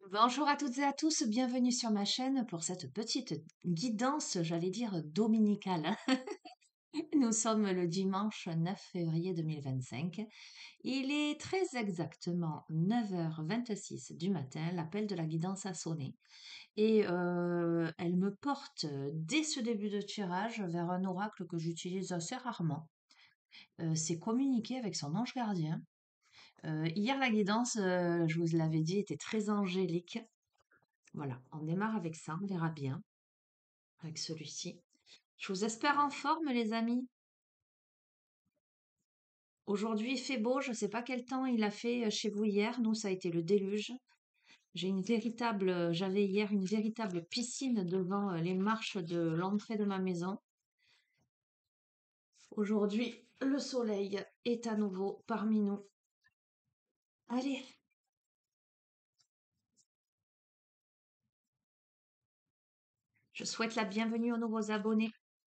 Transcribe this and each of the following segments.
Bonjour à toutes et à tous, bienvenue sur ma chaîne pour cette petite guidance, j'allais dire dominicale. Nous sommes le dimanche 9 février 2025. Il est très exactement 9h26 du matin, l'appel de la guidance a sonné et elle me porte dès ce début de tirage vers un oracle que j'utilise assez rarement. C'est communiquer avec son ange gardien. Hier, la guidance, je vous l'avais dit, était très angélique. Voilà, on démarre avec ça, on verra bien avec celui-ci. Je vous espère en forme, les amis. Aujourd'hui, il fait beau, je ne sais pas quel temps il a fait chez vous hier. Nous, ça a été le déluge. J'avais hier une véritable piscine devant les marches de l'entrée de ma maison. Aujourd'hui, le soleil est à nouveau parmi nous. Allez, je souhaite la bienvenue aux nouveaux abonnés.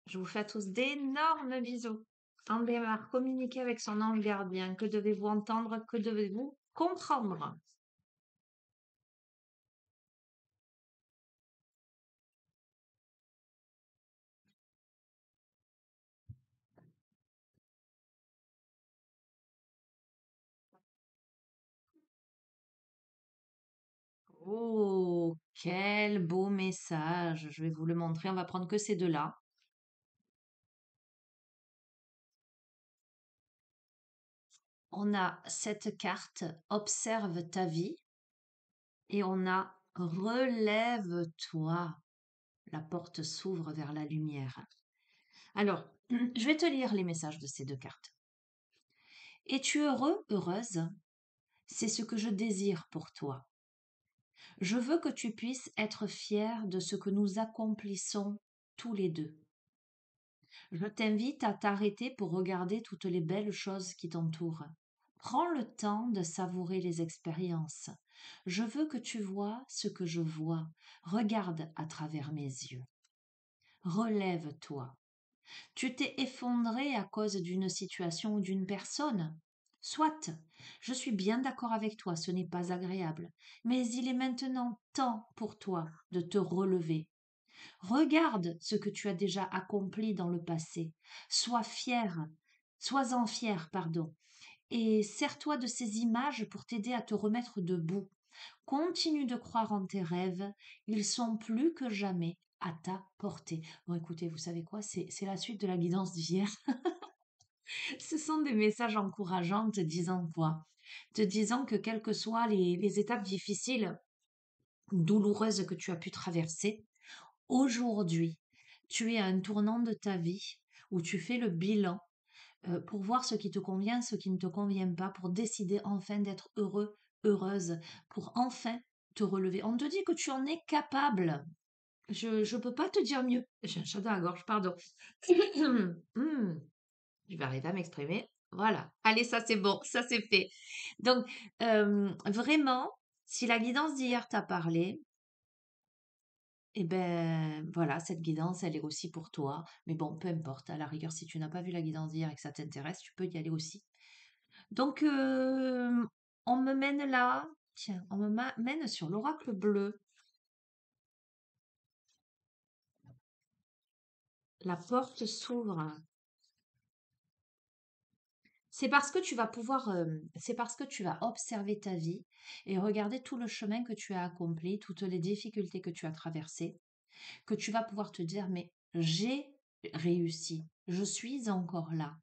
Je vous fais à tous d'énormes bisous. On démarre, communiquer avec son ange gardien. Que devez-vous entendre? Que devez-vous comprendre? Oh, quel beau message. Je vais vous le montrer. On va prendre que ces deux-là. On a cette carte, observe ta vie, et on a relève-toi. La porte s'ouvre vers la lumière. Alors, je vais te lire les messages de ces deux cartes. Es-tu heureux, heureuse? C'est ce que je désire pour toi. Je veux que tu puisses être fier de ce que nous accomplissons tous les deux. Je t'invite à t'arrêter pour regarder toutes les belles choses qui t'entourent. Prends le temps de savourer les expériences. Je veux que tu vois ce que je vois. Regarde à travers mes yeux. Relève-toi. Tu t'es effondré à cause d'une situation ou d'une personne. Soit, je suis bien d'accord avec toi, ce n'est pas agréable, mais il est maintenant temps pour toi de te relever. Regarde ce que tu as déjà accompli dans le passé. Sois-en fier, pardon, et sers-toi de ces images pour t'aider à te remettre debout. Continue de croire en tes rêves, ils sont plus que jamais à ta portée. Bon, écoutez, vous savez quoi, c'est la suite de la guidance d'hier. Ce sont des messages encourageants te disant quoi? Te disant que quelles que soient les étapes difficiles, douloureuses que tu as pu traverser, aujourd'hui, tu es à un tournant de ta vie où tu fais le bilan pour voir ce qui te convient, ce qui ne te convient pas, pour décider enfin d'être heureux, heureuse, pour enfin te relever. On te dit que tu en es capable. Je ne peux pas te dire mieux. J'ai un chat dans la gorge, pardon. Hmm, je vais arriver à m'exprimer. Voilà. Allez, ça c'est bon, ça c'est fait. Donc, vraiment, si la guidance d'hier t'a parlé, eh ben voilà, cette guidance, elle est aussi pour toi. Mais bon, peu importe, à la rigueur, si tu n'as pas vu la guidance d'hier et que ça t'intéresse, tu peux y aller aussi. Donc, on me mène là, tiens, mène sur l'oracle bleu. La porte s'ouvre. C'est parce que tu vas observer ta vie et regarder tout le chemin que tu as accompli, toutes les difficultés que tu as traversées, que tu vas pouvoir te dire, mais j'ai réussi, je suis encore là.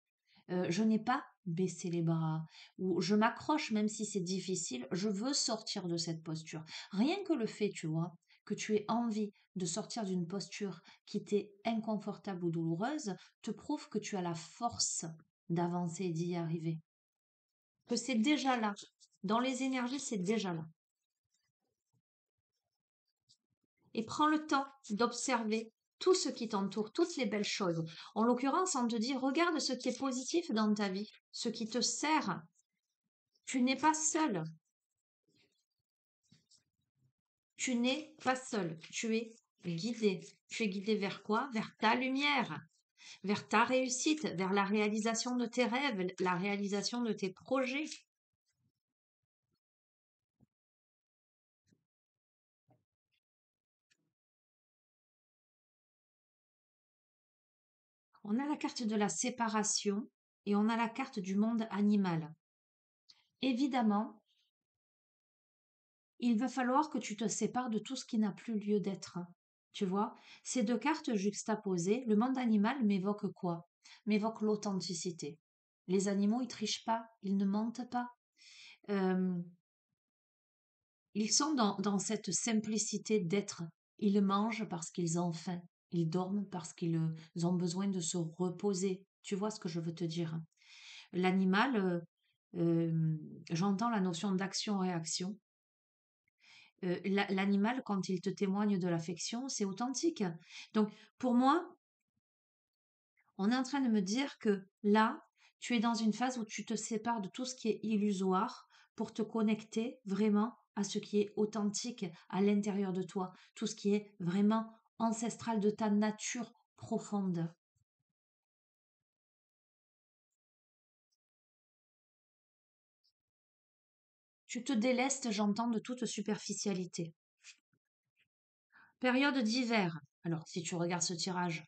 Je n'ai pas baissé les bras, ou je m'accroche même si c'est difficile, je veux sortir de cette posture. Rien que le fait, tu vois, que tu aies envie de sortir d'une posture qui t'est inconfortable ou douloureuse, te prouve que tu as la force d'avancer et d'y arriver. Que c'est déjà là. Dans les énergies, c'est déjà là. Et prends le temps d'observer tout ce qui t'entoure, toutes les belles choses. En l'occurrence, on te dit, regarde ce qui est positif dans ta vie, ce qui te sert. Tu n'es pas seul. Tu n'es pas seul. Tu es guidé. Tu es guidé vers quoi? Vers ta lumière, vers ta réussite, vers la réalisation de tes rêves, la réalisation de tes projets. On a la carte de la séparation et on a la carte du monde animal. Évidemment, il va falloir que tu te sépares de tout ce qui n'a plus lieu d'être. Tu vois, ces deux cartes juxtaposées, le monde animal m'évoque quoi? M'évoque l'authenticité. Les animaux, ils trichent pas, ils ne mentent pas. Euh, Ils sont dans cette simplicité d'être. Ils mangent parce qu'ils ont faim. Ils dorment parce qu'ils ont besoin de se reposer. Tu vois ce que je veux te dire? L'animal, j'entends la notion d'action-réaction. L'animal, quand il te témoigne de l'affection, c'est authentique. Donc, pour moi, on est en train de me dire que là, tu es dans une phase où tu te sépares de tout ce qui est illusoire pour te connecter vraiment à ce qui est authentique à l'intérieur de toi, tout ce qui est vraiment ancestral de ta nature profonde. Tu te délestes, j'entends, de toute superficialité. Période d'hiver. Alors, si tu regardes ce tirage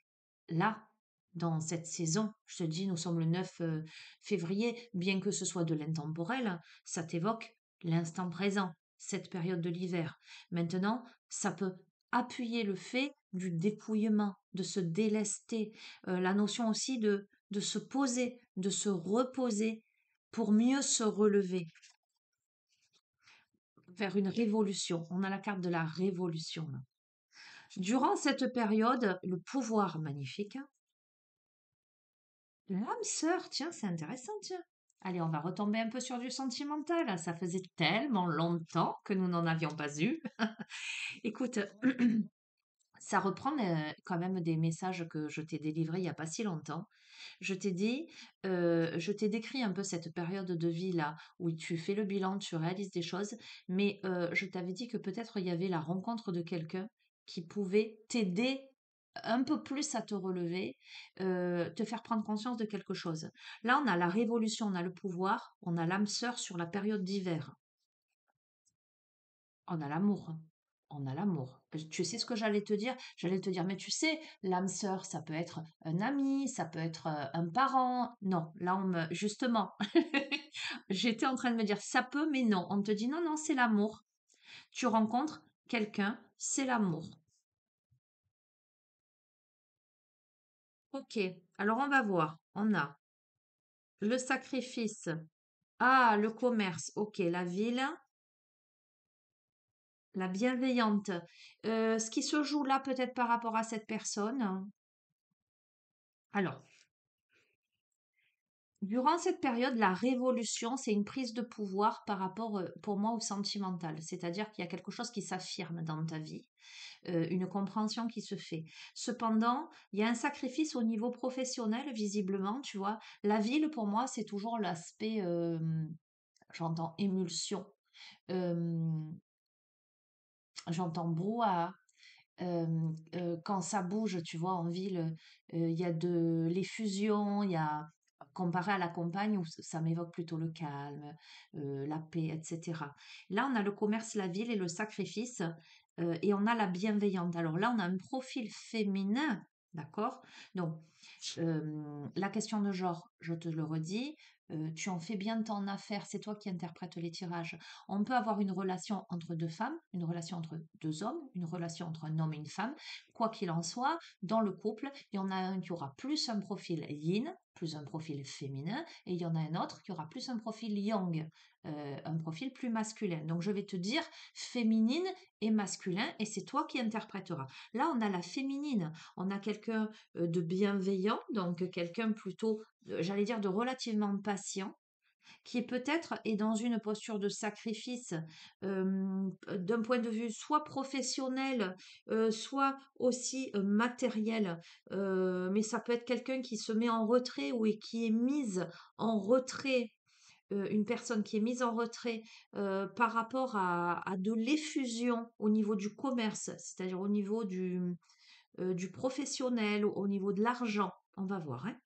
là, dans cette saison, je te dis, nous sommes le 9 février, bien que ce soit de l'intemporel, ça t'évoque l'instant présent, cette période de l'hiver. Maintenant, ça peut appuyer le fait du dépouillement, de se délester, la notion aussi de se poser, de se reposer pour mieux se relever vers une révolution. On a la carte de la révolution là. Durant cette période, le pouvoir magnifique, hein, l'âme sœur, tiens, c'est intéressant, tiens. Allez, on va retomber un peu sur du sentimental. Ça faisait tellement longtemps que nous n'en avions pas eu. Écoute, ça reprend quand même des messages que je t'ai délivrés il n'y a pas si longtemps. Je t'ai dit, je t'ai décrit un peu cette période de vie là où tu fais le bilan, tu réalises des choses, mais je t'avais dit que peut-être il y avait la rencontre de quelqu'un qui pouvait t'aider un peu plus à te relever, te faire prendre conscience de quelque chose. Là, on a la révolution, on a le pouvoir, on a l'âme sœur sur la période d'hiver. On a l'amour. On a l'amour. Tu sais ce que j'allais te dire? J'allais te dire, mais tu sais, l'âme sœur, ça peut être un ami, ça peut être un parent. Non, là, justement, j'étais en train de me dire, ça peut, mais non. On te dit, non, non, c'est l'amour. Tu rencontres quelqu'un, c'est l'amour. Ok, alors on va voir. On a le sacrifice. Ah, le commerce. Ok, la ville, la bienveillante. Ce qui se joue là, peut-être par rapport à cette personne. Alors, durant cette période, la révolution, c'est une prise de pouvoir par rapport, pour moi, au sentimental. C'est-à-dire qu'il y a quelque chose qui s'affirme dans ta vie, une compréhension qui se fait. Cependant, il y a un sacrifice au niveau professionnel, visiblement, tu vois. La ville, pour moi, c'est toujours l'aspect, j'entends émulsion, euh, j'entends brouhaha. Quand ça bouge, tu vois, en ville, il y a de l'effusion, il y a comparé à la campagne où ça m'évoque plutôt le calme, la paix, etc. Là, on a le commerce, la ville et le sacrifice, et on a la bienveillante. Alors là, on a un profil féminin, d'accord? Donc, la question de genre, je te le redis, tu en fais bien ton affaire, c'est toi qui interprètes les tirages. On peut avoir une relation entre deux femmes, une relation entre deux hommes, une relation entre un homme et une femme. Quoi qu'il en soit, dans le couple, il y en a un qui aura plus un profil yin, plus un profil féminin, et il y en a un autre qui aura plus un profil yang, un profil plus masculin. Donc je vais te dire féminine et masculin, et c'est toi qui interpréteras. Là, on a la féminine, on a quelqu'un de bienveillant, donc quelqu'un plutôt, j'allais dire, de relativement patient, qui peut-être est dans une posture de sacrifice d'un point de vue soit professionnel, soit aussi matériel. Mais ça peut être quelqu'un qui se met en retrait ou qui est mise en retrait. Une personne qui est mise en retrait par rapport à de l'effusion au niveau du commerce, c'est-à-dire au niveau du professionnel, au niveau de l'argent. On va voir, hein.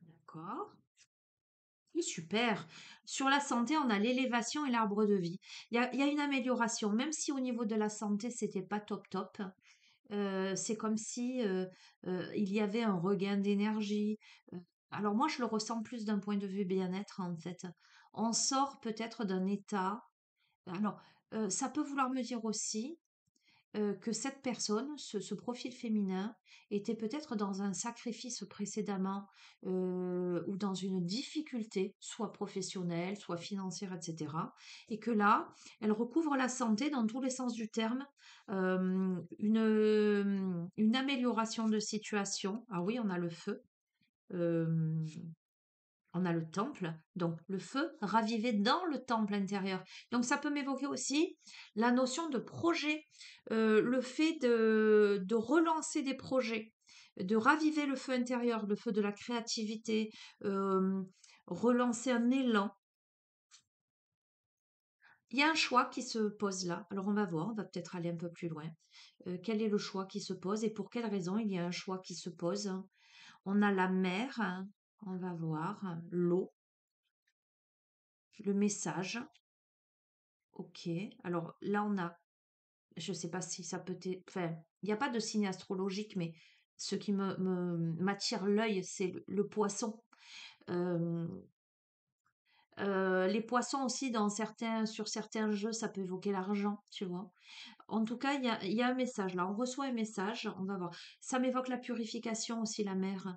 D'accord. Super. Sur la santé, on a l'élévation et l'arbre de vie. Il y a une amélioration, même si au niveau de la santé, c'était pas top top. C'est comme si il y avait un regain d'énergie. Euh, alors moi, je le ressens plus d'un point de vue bien-être, en fait. On sort peut-être d'un état. Alors, ça peut vouloir me dire aussi que cette personne, ce profil féminin, était peut-être dans un sacrifice précédemment ou dans une difficulté, soit professionnelle, soit financière, etc. Et que là, elle recouvre la santé dans tous les sens du terme, une amélioration de situation. Ah oui, on a le feu. euh, on a le temple, donc le feu ravivé dans le temple intérieur. Donc ça peut m'évoquer aussi la notion de projet, le fait de relancer des projets, de raviver le feu intérieur, le feu de la créativité, euh, relancer un élan. Il y a un choix qui se pose là. Alors on va voir, on va peut-être aller un peu plus loin. Quel est le choix qui se pose et pour quelle raison il y a un choix qui se pose? On a la mer, hein, on va voir, l'eau, le message. Ok, alors là on a, je sais pas si ça peut être, enfin, il n'y a pas de signe astrologique, mais ce qui m'attire l'œil, c'est le poisson. Euh, les poissons aussi, sur certains jeux, ça peut évoquer l'argent, tu vois. En tout cas, il y a un message là, on reçoit un message, on va voir. Ça m'évoque la purification aussi, la mer.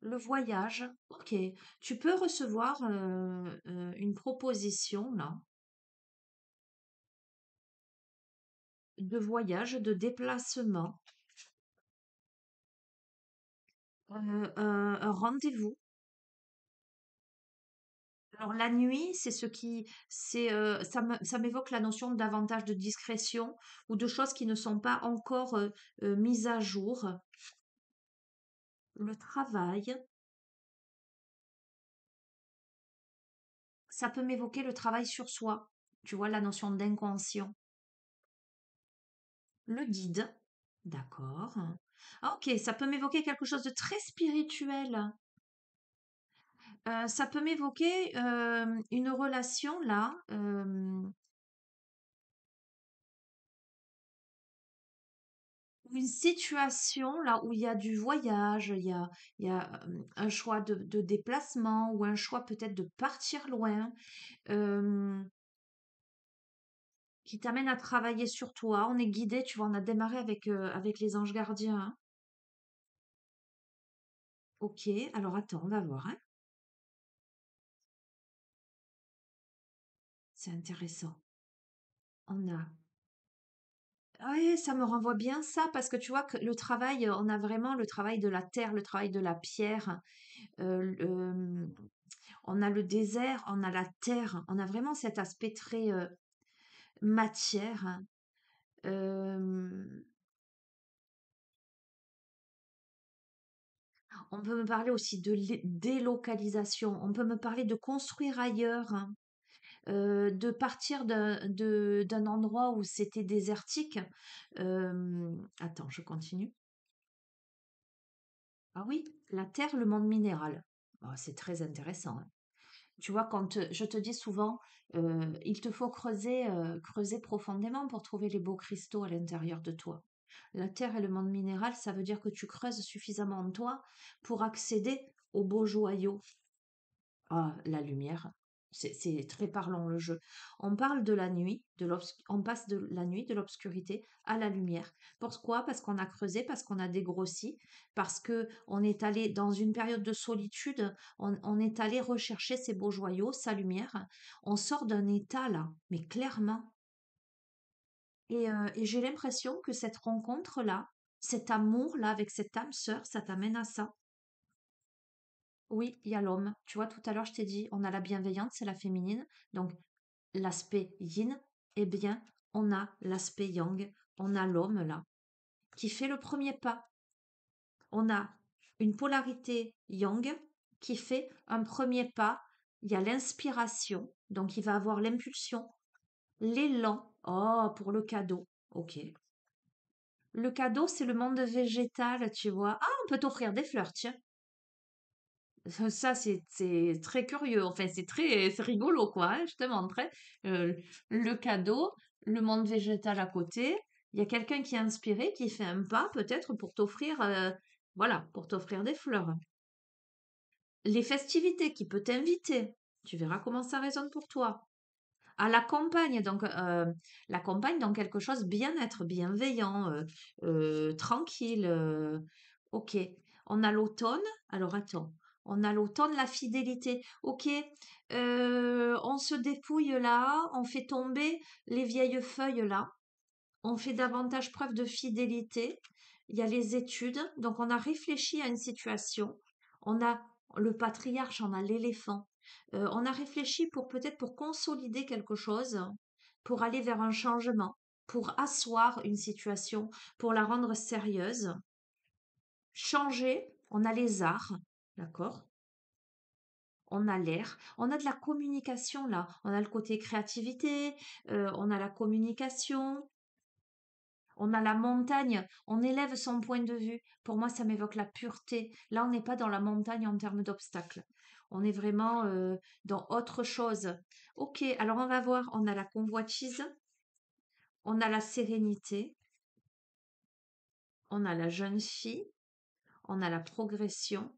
Le voyage, ok. Tu peux recevoir une proposition là, de voyage, de déplacement. Un rendez-vous. Alors la nuit, ça m'évoque la notion davantage de discrétion ou de choses qui ne sont pas encore mises à jour. Le travail, ça peut m'évoquer le travail sur soi. Tu vois, la notion d'inconscient. Le guide, d'accord. Ah, ok, ça peut m'évoquer quelque chose de très spirituel. Ça peut m'évoquer une relation là. Une situation là où il y a du voyage, il y a un choix de déplacement ou un choix peut-être de partir loin, euh, qui t'amène à travailler sur toi. On est guidé, tu vois, on a démarré avec les anges gardiens, hein. Ok, alors attends, on va voir, hein. C'est intéressant. On a. Ouais, ça me renvoie bien ça parce que tu vois que le travail, on a vraiment le travail de la terre, le travail de la pierre. Le- on a le désert, on a la terre, on a vraiment cet aspect très matière, hein. On peut me parler aussi de délocalisation, on peut me parler de construire ailleurs, hein, de partir d'un endroit où c'était désertique. Attends, je continue. Ah oui, la terre, le monde minéral. Ah, c'est très intéressant, hein. Tu vois, quand je te dis souvent, il te faut creuser profondément pour trouver les beaux cristaux à l'intérieur de toi. La terre et le monde minéral, ça veut dire que tu creuses suffisamment en toi pour accéder aux beaux joyaux. Ah, la lumière, c'est très parlant le jeu. On parle de la nuit, on passe de la nuit, de l'obscurité à la lumière. Pourquoi? Parce qu'on a creusé, parce qu'on a dégrossi, parce que on est allé dans une période de solitude, on est allé rechercher ces beaux joyaux, sa lumière. On sort d'un état là, mais clairement. Et j'ai l'impression que cette rencontre-là, cet amour-là avec cette âme sœur, ça t'amène à ça. Oui, il y a l'homme. Tu vois, tout à l'heure, je t'ai dit, on a la bienveillance, c'est la féminine. Donc, l'aspect yin, eh bien, on a l'aspect yang. On a l'homme, là, qui fait le premier pas. On a une polarité yang qui fait un premier pas. Il y a l'inspiration, donc il va avoir l'impulsion, l'élan. Oh, pour le cadeau. Ok. Le cadeau, c'est le monde végétal, tu vois. Ah, on peut t'offrir des fleurs, tiens. Ça, c'est très curieux. Enfin, c'est rigolo, quoi, hein, je te montre, hein. Euh, le cadeau, le monde végétal à côté. Il y a quelqu'un qui est inspiré, qui fait un pas, peut-être, pour t'offrir, voilà, pour t'offrir des fleurs. Les festivités, qui peut t'inviter. Tu verras comment ça résonne pour toi. À la campagne, donc la campagne dans quelque chose bien-être, bienveillant, tranquille. Ok. On a l'automne. Alors attends. On a l'automne, la fidélité. Ok. On se dépouille là, on fait tomber les vieilles feuilles là. On fait davantage preuve de fidélité. Il y a les études. Donc on a réfléchi à une situation. On a le patriarche, on a l'éléphant. On a réfléchi pour peut-être pour consolider quelque chose, pour aller vers un changement, pour asseoir une situation, pour la rendre sérieuse. Changer, on a les arts, d'accord? On a l'air, on a de la communication là, on a le côté créativité, on a la communication, on a la montagne, on élève son point de vue. Pour moi, ça m'évoque la pureté. Là, on n'est pas dans la montagne en termes d'obstacles. On est vraiment dans autre chose. Ok, alors on va voir. On a la convoitise, on a la sérénité, on a la jeune fille, on a la progression,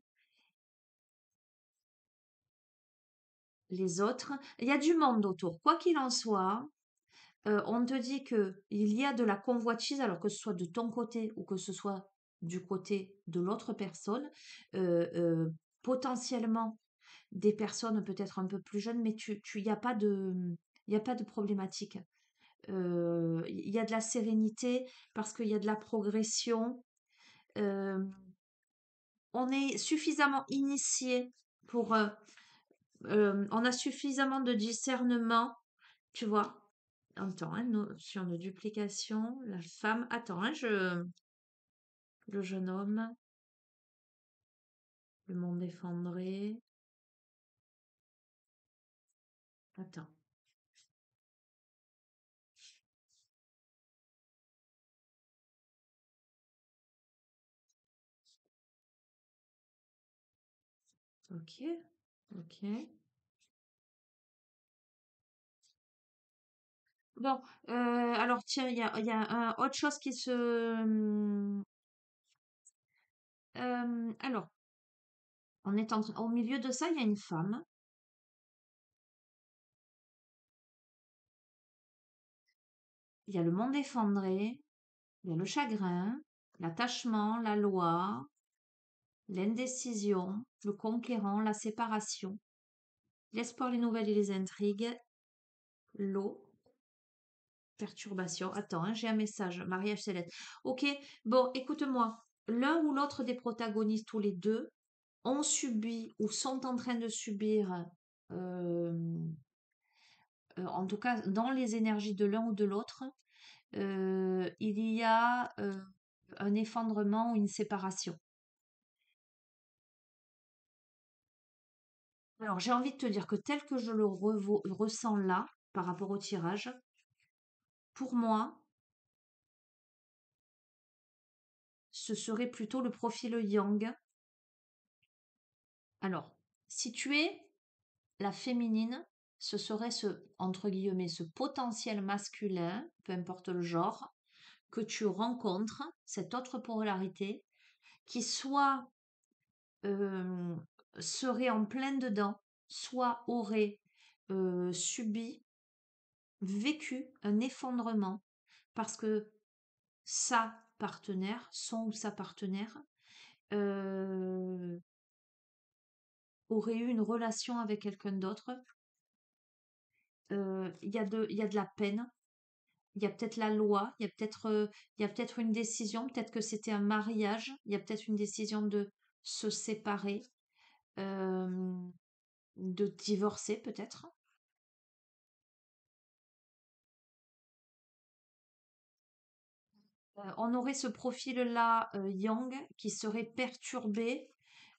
les autres. Il y a du monde autour. Quoi qu'il en soit, on te dit que il y a de la convoitise, alors que ce soit de ton côté ou que ce soit du côté de l'autre personne, potentiellement des personnes peut-être un peu plus jeunes, mais il y a pas de, il y a pas de problématique. Il y a de la sérénité parce qu'il y a de la progression. Euh, on est suffisamment initié pour, on a suffisamment de discernement, tu vois. Attends, hein, notion de duplication, la femme. Attends, hein, le jeune homme, le monde effondré. Attends, ok, ok. Bon, alors tiens, il y a autre chose qui se... alors, au milieu de ça, il y a une femme. Il y a le monde effondré, il y a le chagrin, l'attachement, la loi, l'indécision, le conquérant, la séparation, l'espoir, les nouvelles et les intrigues, l'eau, perturbation. Attends, hein, j'ai un message. Mariage céleste. Ok, bon, écoute-moi. L'un ou l'autre des protagonistes, tous les deux, ont subi ou sont en train de subir, euh, en tout cas dans les énergies de l'un ou de l'autre, il y a un effondrement ou une séparation. Alors j'ai envie de te dire que tel que je le ressens là, par rapport au tirage, pour moi, ce serait plutôt le profil yang. Alors, si tu es la féminine, ce serait ce, entre guillemets, ce potentiel masculin, peu importe le genre, que tu rencontres, cette autre polarité, qui soit euh, serait en plein dedans, soit aurait subi, vécu un effondrement parce que sa partenaire, son ou sa partenaire, euh, aurait eu une relation avec quelqu'un d'autre. Il y a de la peine, il y a peut-être la loi, il y a peut-être une décision, peut-être que c'était un mariage, il y a peut-être une décision de se séparer, euh, de divorcer peut-être. On aurait ce profil-là, yang, qui serait perturbé,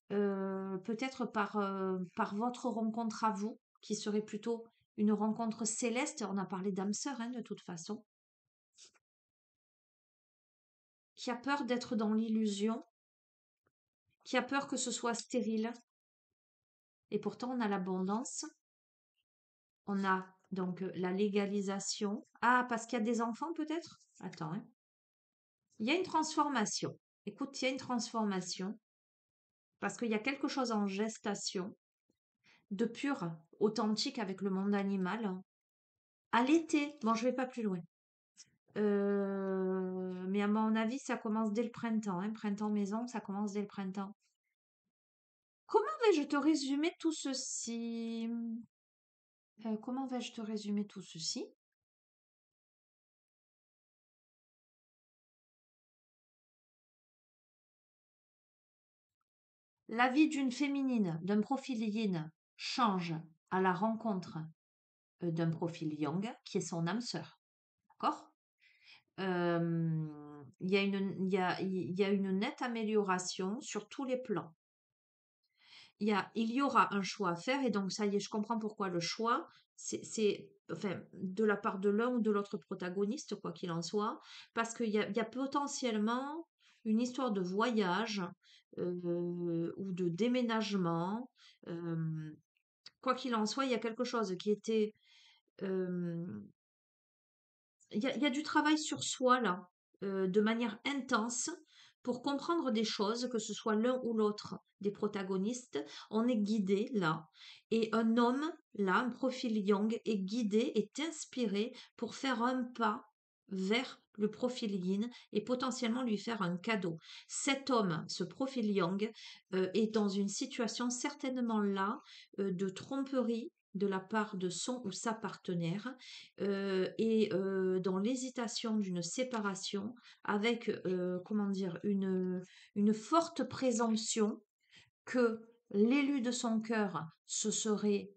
peut-être par votre rencontre à vous, qui serait plutôt une rencontre céleste. On a parlé d'âme sœur, hein, de toute façon, qui a peur d'être dans l'illusion, qui a peur que ce soit stérile, et pourtant on a l'abondance. On a donc la légalisation. Ah, parce qu'il y a des enfants peut-être? Attends, hein. Il y a une transformation. Écoute, il y a une transformation parce qu'il y a quelque chose en gestation de pur, authentique avec le monde animal. À l'été, bon, je vais pas plus loin. Mais à mon avis, ça commence dès le printemps, hein. Printemps maison, ça commence dès le printemps. Comment vais-je te résumer tout ceci? Comment vais-je te résumer tout ceci? La vie d'une féminine, d'un profil yin, change à la rencontre d'un profil yang, qui est son âme sœur. D'accord? Il y a une nette amélioration sur tous les plans. Il y aura un choix à faire, et donc ça y est, je comprends pourquoi le choix, enfin, de la part de l'un ou de l'autre protagoniste, quoi qu'il en soit, parce il y a potentiellement une histoire de voyage ou de déménagement. euh, Quoi qu'il en soit, il y a quelque chose qui était euh, il y a du travail sur soi là, de manière intense pour comprendre des choses, que ce soit l'un ou l'autre des protagonistes. On est guidé là. Et un homme, là, un profil Yang, est guidé, est inspiré pour faire un pas vers le profil Yin et potentiellement lui faire un cadeau. Cet homme, ce profil Yang, est dans une situation certainement là de tromperie de la part de son ou sa partenaire, et dans l'hésitation d'une séparation avec, comment dire, une forte présomption que l'élu de son cœur, ce serait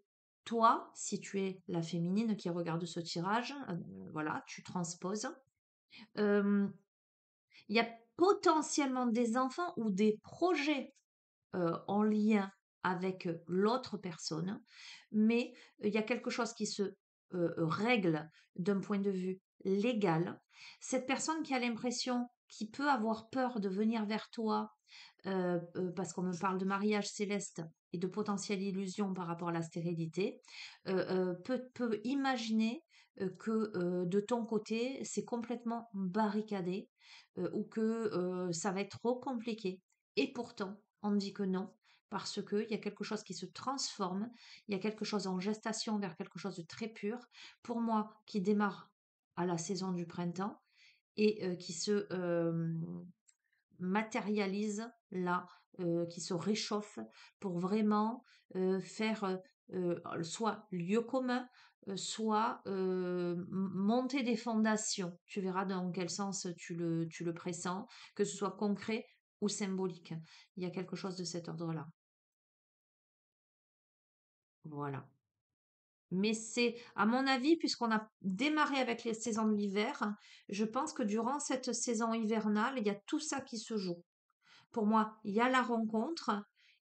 toi, si tu es la féminine qui regarde ce tirage, voilà, tu transposes. Euh, Il y a potentiellement des enfants ou des projets en lien avec l'autre personne, mais il y a quelque chose qui se règle d'un point de vue légal. Cette personne qui a l'impression, qui peut avoir peur de venir vers toi, parce qu'on me parle de mariage céleste et de potentielle illusion par rapport à la stérilité, peut imaginer que de ton côté, c'est complètement barricadé, ou que ça va être trop compliqué. Et pourtant, on dit que non, parce qu'il y a quelque chose qui se transforme, il y a quelque chose en gestation vers quelque chose de très pur, pour moi, qui démarre à la saison du printemps et qui se matérialise là, qui se réchauffe pour vraiment faire soit lieu commun, soit monter des fondations. Tu verras dans quel sens tu le pressens, que ce soit concret ou symbolique. Il y a quelque chose de cet ordre-là. Voilà. Mais c'est, à mon avis, puisqu'on a démarré avec les saisons de l'hiver, je pense que durant cette saison hivernale, il y a tout ça qui se joue. Pour moi, il y a la rencontre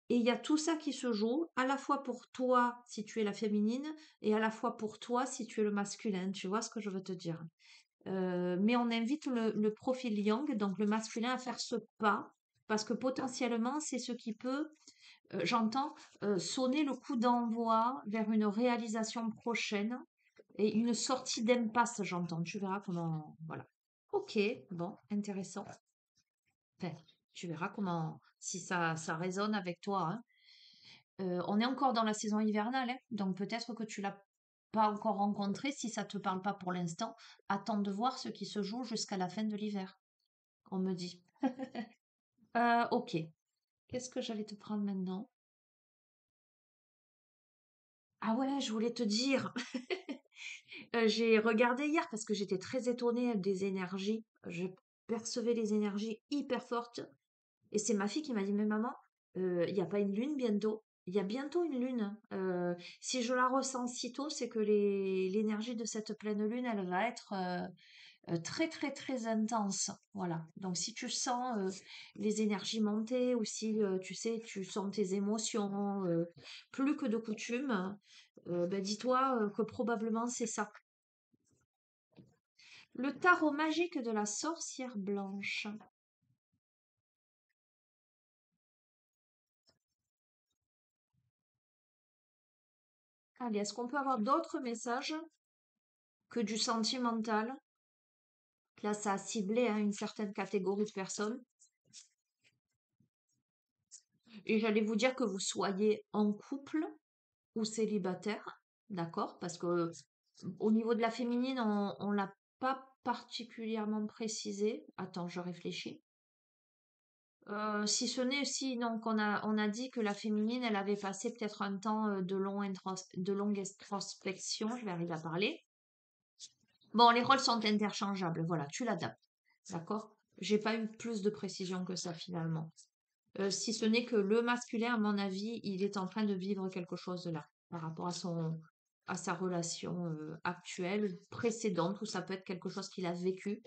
et il y a tout ça qui se joue, à la fois pour toi si tu es la féminine et à la fois pour toi si tu es le masculin. Tu vois ce que je veux te dire? Mais on invite le profil yang, donc le masculin, à faire ce pas parce que potentiellement, c'est ce qui peut, j'entends, sonner le coup d'envoi vers une réalisation prochaine et une sortie d'impasse, j'entends. Tu verras comment. Voilà. Ok, bon, intéressant. Enfin, tu verras comment, si ça résonne avec toi, hein. On est encore dans la saison hivernale, hein, donc peut-être que tu l'as pas encore rencontré. Si ça te parle pas pour l'instant, attends de voir ce qui se joue jusqu'à la fin de l'hiver, on me dit. Ok. Qu'est-ce que j'allais te prendre maintenant? Ah ouais, je voulais te dire, j'ai regardé hier parce que j'étais très étonnée des énergies. Je percevais les énergies hyper fortes. Et c'est ma fille qui m'a dit: «Mais maman, il y a pas une lune bientôt?» Il y a bientôt une lune. Si je la ressens si tôt, c'est que l'énergie de cette pleine lune, elle va être très, très, très intense. Voilà. Donc, si tu sens les énergies monter ou si tu sais, tu sens tes émotions plus que de coutume, ben, dis-toi que probablement c'est ça. Le tarot magique de la sorcière blanche. Allez, est-ce qu'on peut avoir d'autres messages que du sentimental? Là, ça a ciblé hein, une certaine catégorie de personnes. Et j'allais vous dire que vous soyez en couple ou célibataire, d'accord? Parce que au niveau de la féminine, on l'a pas particulièrement précisé. Attends, je réfléchis. Si ce n'est aussi, donc on a dit que la féminine, elle avait passé peut-être un temps de longue introspection, je vais arriver à parler. Bon, les rôles sont interchangeables, voilà, tu l'adaptes, d'accord? J'ai pas eu plus de précision que ça finalement. Si ce n'est que le masculin, à mon avis, il est en train de vivre quelque chose là, par rapport à sa relation actuelle, précédente, ou ça peut être quelque chose qu'il a vécu,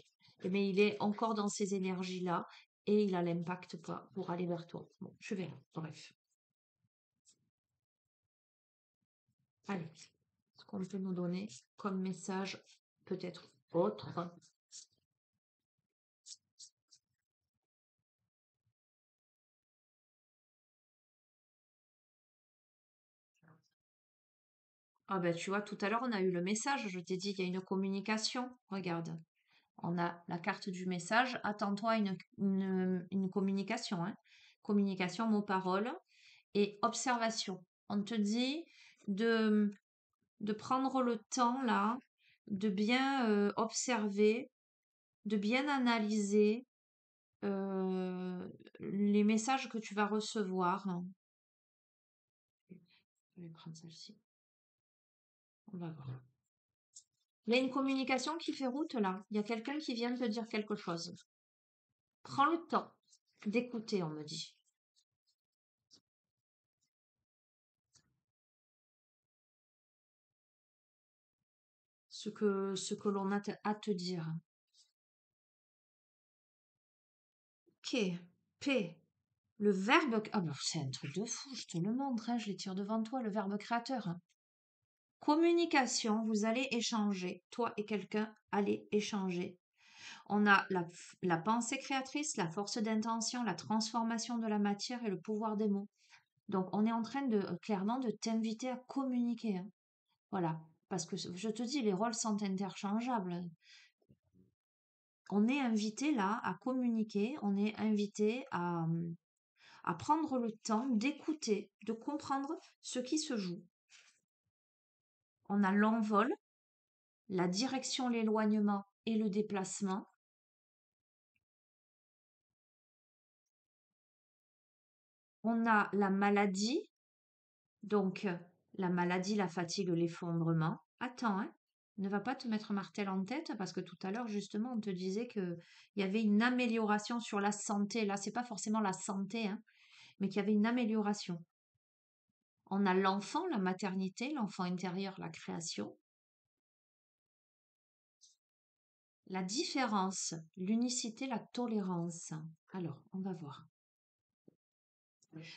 mais il est encore dans ces énergies-là et il a l'impact pour aller vers toi. Bon, je verrai. Bref. Allez, ce qu'on peut nous donner comme message, peut-être autre. Ah ben tu vois, tout à l'heure, on a eu le message. Je t'ai dit qu'il y a une communication. Regarde. On a la carte du message. Attends-toi à une communication. Hein. Communication, mots-paroles et observation. On te dit de, de prendre le temps là, de bien observer, de bien analyser les messages que tu vas recevoir. Je vais prendre celle-ci. On va voir. Il y a une communication qui fait route là. Il y a quelqu'un qui vient te dire quelque chose. Prends le temps d'écouter, on me dit. Ce que l'on a à te dire. Ok, P. Le verbe. Ah ben, c'est un truc de fou, je te le montre, hein, je les tire devant toi, le verbe créateur. Hein. Communication, vous allez échanger. Toi et quelqu'un allez échanger. On a la pensée créatrice, la force d'intention, la transformation de la matière et le pouvoir des mots. Donc, on est en train de clairement de t'inviter à communiquer. Hein. Voilà. Parce que je te dis, les rôles sont interchangeables. On est invité là à communiquer, on est invité à prendre le temps d'écouter, de comprendre ce qui se joue. On a l'envol, la direction, l'éloignement et le déplacement. On a la maladie, donc la maladie, la fatigue, l'effondrement. Attends, hein, ne va pas te mettre martel en tête parce que tout à l'heure, justement, on te disait qu'il y avait une amélioration sur la santé. Là, c'est pas forcément la santé, hein, mais qu'il y avait une amélioration. On a l'enfant, la maternité, l'enfant intérieur, la création. La différence, l'unicité, la tolérance. Alors, on va voir.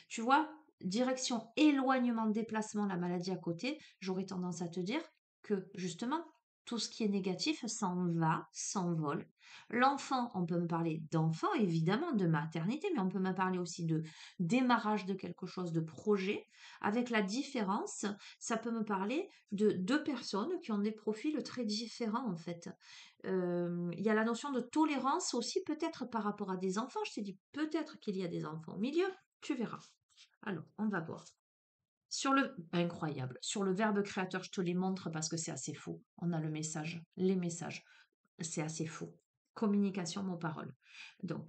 Tu vois, direction éloignement, déplacement, la maladie à côté, j'aurais tendance à te dire que justement, tout ce qui est négatif s'en va, s'envole. L'enfant, on peut me parler d'enfant, évidemment, de maternité, mais on peut me parler aussi de démarrage de quelque chose, de projet. Avec la différence, ça peut me parler de deux personnes qui ont des profils très différents, en fait. Il y a la notion de tolérance aussi, peut-être par rapport à des enfants. Je t'ai dit peut-être qu'il y a des enfants au milieu, tu verras. Alors, on va voir. Sur le incroyable, sur le verbe créateur, je te les montre parce que c'est assez faux. On a le message, les messages, c'est assez faux. Communication, mots, parole. Donc,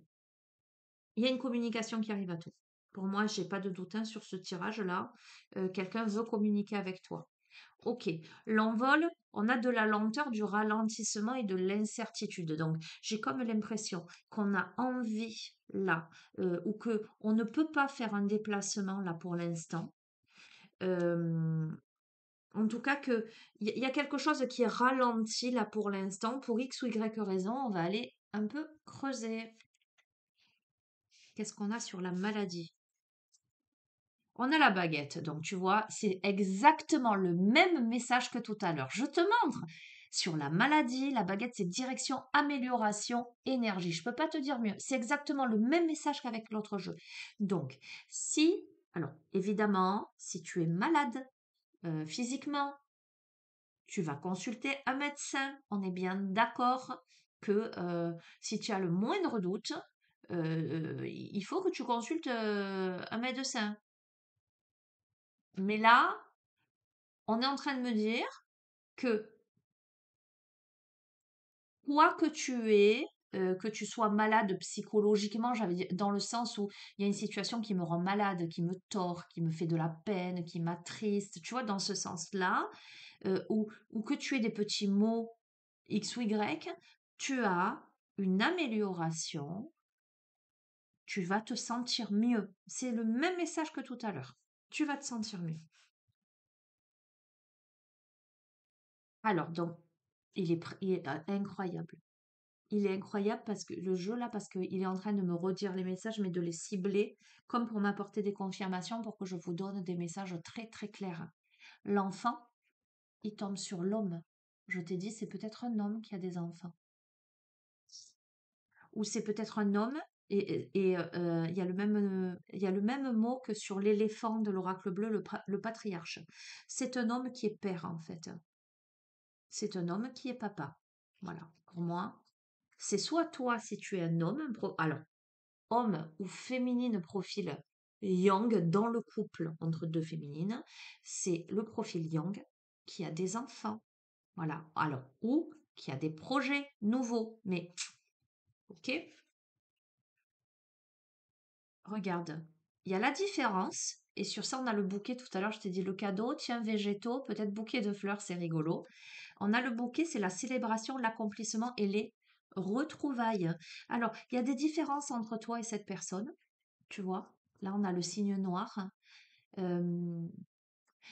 il y a une communication qui arrive à toi. Pour moi, j'ai pas de doute hein, sur ce tirage-là. Quelqu'un veut communiquer avec toi. Ok, l'envol, on a de la lenteur, du ralentissement et de l'incertitude. Donc, j'ai comme l'impression qu'on a envie là, ou que on ne peut pas faire un déplacement là pour l'instant. Euh, En tout cas, que il y a quelque chose qui est ralenti là pour l'instant. Pour X ou Y raison, on va aller un peu creuser. Qu'est-ce qu'on a sur la maladie? On a la baguette, donc tu vois, c'est exactement le même message que tout à l'heure. Je te montre. Sur la maladie, la baguette, c'est direction, amélioration, énergie. Je ne peux pas te dire mieux. C'est exactement le même message qu'avec l'autre jeu. Donc, si, alors évidemment, si tu es malade, physiquement, tu vas consulter un médecin. On est bien d'accord que si tu as le moindre doute, il faut que tu consultes un médecin. Mais là, on est en train de me dire que quoi que tu aies, que tu sois malade psychologiquement, j'avais dit, dans le sens où il y a une situation qui me rend malade, qui me tord, qui me fait de la peine, qui m'attriste, tu vois, dans ce sens-là, ou que tu aies des petits maux X ou Y, tu as une amélioration, tu vas te sentir mieux. C'est le même message que tout à l'heure. Tu vas te sentir mieux. Alors, donc, il est incroyable. Il est incroyable parce que le jeu là, parce qu'il est en train de me redire les messages, mais de les cibler, comme pour m'apporter des confirmations, pour que je vous donne des messages très très clairs. L'enfant, il tombe sur l'homme. Je t'ai dit, c'est peut-être un homme qui a des enfants. Ou c'est peut-être un homme, et il y a le même mot que sur l'éléphant de l'oracle bleu, le patriarche. C'est un homme qui est père, en fait. C'est un homme qui est papa. Voilà. Pour moi, c'est soit toi, si tu es un homme, alors, homme ou féminine profil yang dans le couple entre deux féminines, c'est le profil yang qui a des enfants. Voilà. Alors, ou qui a des projets nouveaux. Mais, ok, regarde, il y a la différence. Et sur ça, on a le bouquet. Tout à l'heure, je t'ai dit le cadeau. Tiens, végétaux, peut-être bouquet de fleurs, c'est rigolo. On a le bouquet, c'est la célébration, l'accomplissement et les retrouvailles. Alors, il y a des différences entre toi et cette personne, tu vois. Là, on a le signe noir. Euh,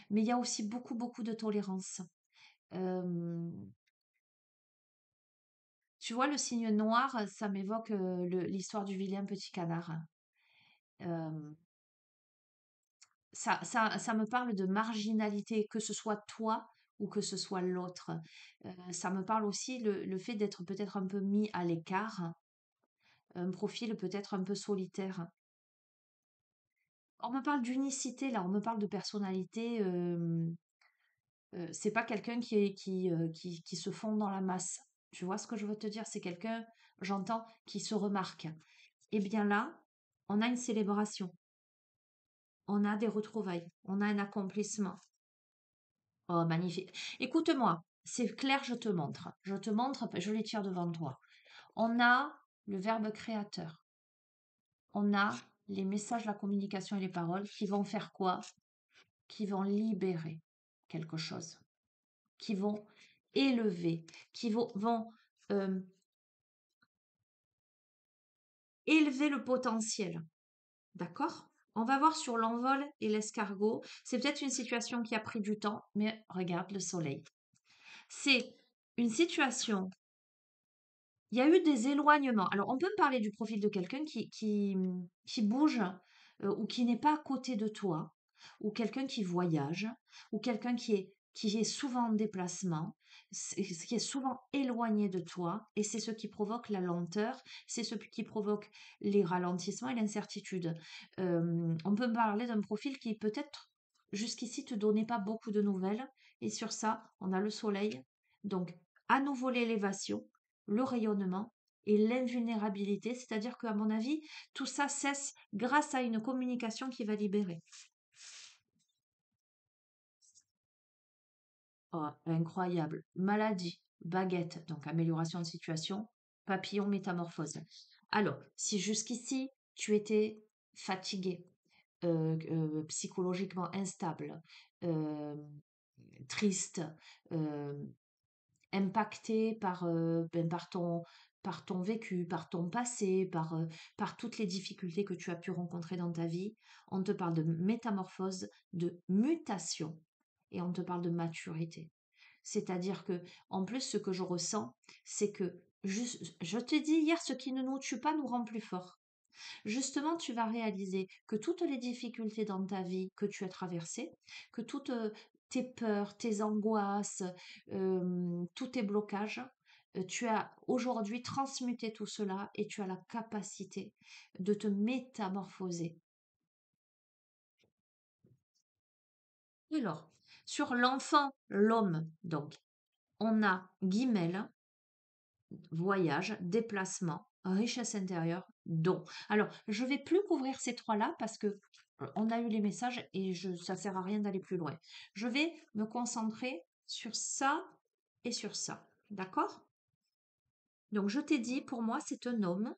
mais il y a aussi beaucoup, beaucoup de tolérance. Euh, tu vois, le signe noir, ça m'évoque l'histoire du vilain petit canard. Euh, ça me parle de marginalité, que ce soit toi ou que ce soit l'autre. Ça me parle aussi le fait d'être peut-être un peu mis à l'écart, un profil peut-être un peu solitaire. On me parle d'unicité là, on me parle de personnalité. C'est pas quelqu'un qui se fond dans la masse. Tu vois ce que je veux te dire? C'est quelqu'un, j'entends, qui se remarque. Et bien là, on a une célébration, on a des retrouvailles, on a un accomplissement. Oh, magnifique. Écoute-moi, c'est clair, je te montre. Je te montre, je les tire devant toi. On a le verbe créateur. On a les messages, la communication et les paroles qui vont faire quoi? Qui vont libérer quelque chose, qui vont élever, qui vont euh, élever le potentiel. D'accord? On va voir sur l'envol et l'escargot. C'est peut-être une situation qui a pris du temps, mais regarde le soleil. C'est une situation. Il y a eu des éloignements. Alors, on peut me parler du profil de quelqu'un qui bouge ou qui n'est pas à côté de toi, ou quelqu'un qui voyage, ou quelqu'un qui est souvent en déplacement, qui est souvent éloigné de toi, et c'est ce qui provoque la lenteur, c'est ce qui provoque les ralentissements et l'incertitude. On peut me parler d'un profil qui peut-être jusqu'ici te donnait pas beaucoup de nouvelles, et sur ça, on a le soleil. Donc, à nouveau l'élévation, le rayonnement et l'invulnérabilité, c'est-à-dire qu'à mon avis, tout ça cesse grâce à une communication qui va libérer. Oh, incroyable. Maladie, baguette, donc amélioration de situation, papillon, métamorphose. Alors, si jusqu'ici, tu étais fatigué, psychologiquement instable, euh, triste, euh, impacté par ton vécu, par ton passé, par toutes les difficultés que tu as pu rencontrer dans ta vie. On te parle de métamorphose, de mutation et on te parle de maturité. C'est-à-dire que, en plus, ce que je ressens, c'est que, je te dis hier, ce qui ne nous tue pas nous rend plus forts. Justement, tu vas réaliser que toutes les difficultés dans ta vie que tu as traversées, que toutes tes peurs, tes angoisses, tous tes blocages, tu as aujourd'hui transmuté tout cela et tu as la capacité de te métamorphoser. Alors, Sur l'enfant, l'homme, donc, on a guimel, voyage, déplacement, richesse intérieure, don. Alors, je vais plus couvrir ces trois-là parce que on a eu les messages et ça sert à rien d'aller plus loin. Je vais me concentrer sur ça et sur ça. D'accord? Donc, je t'ai dit, pour moi, c'est un homme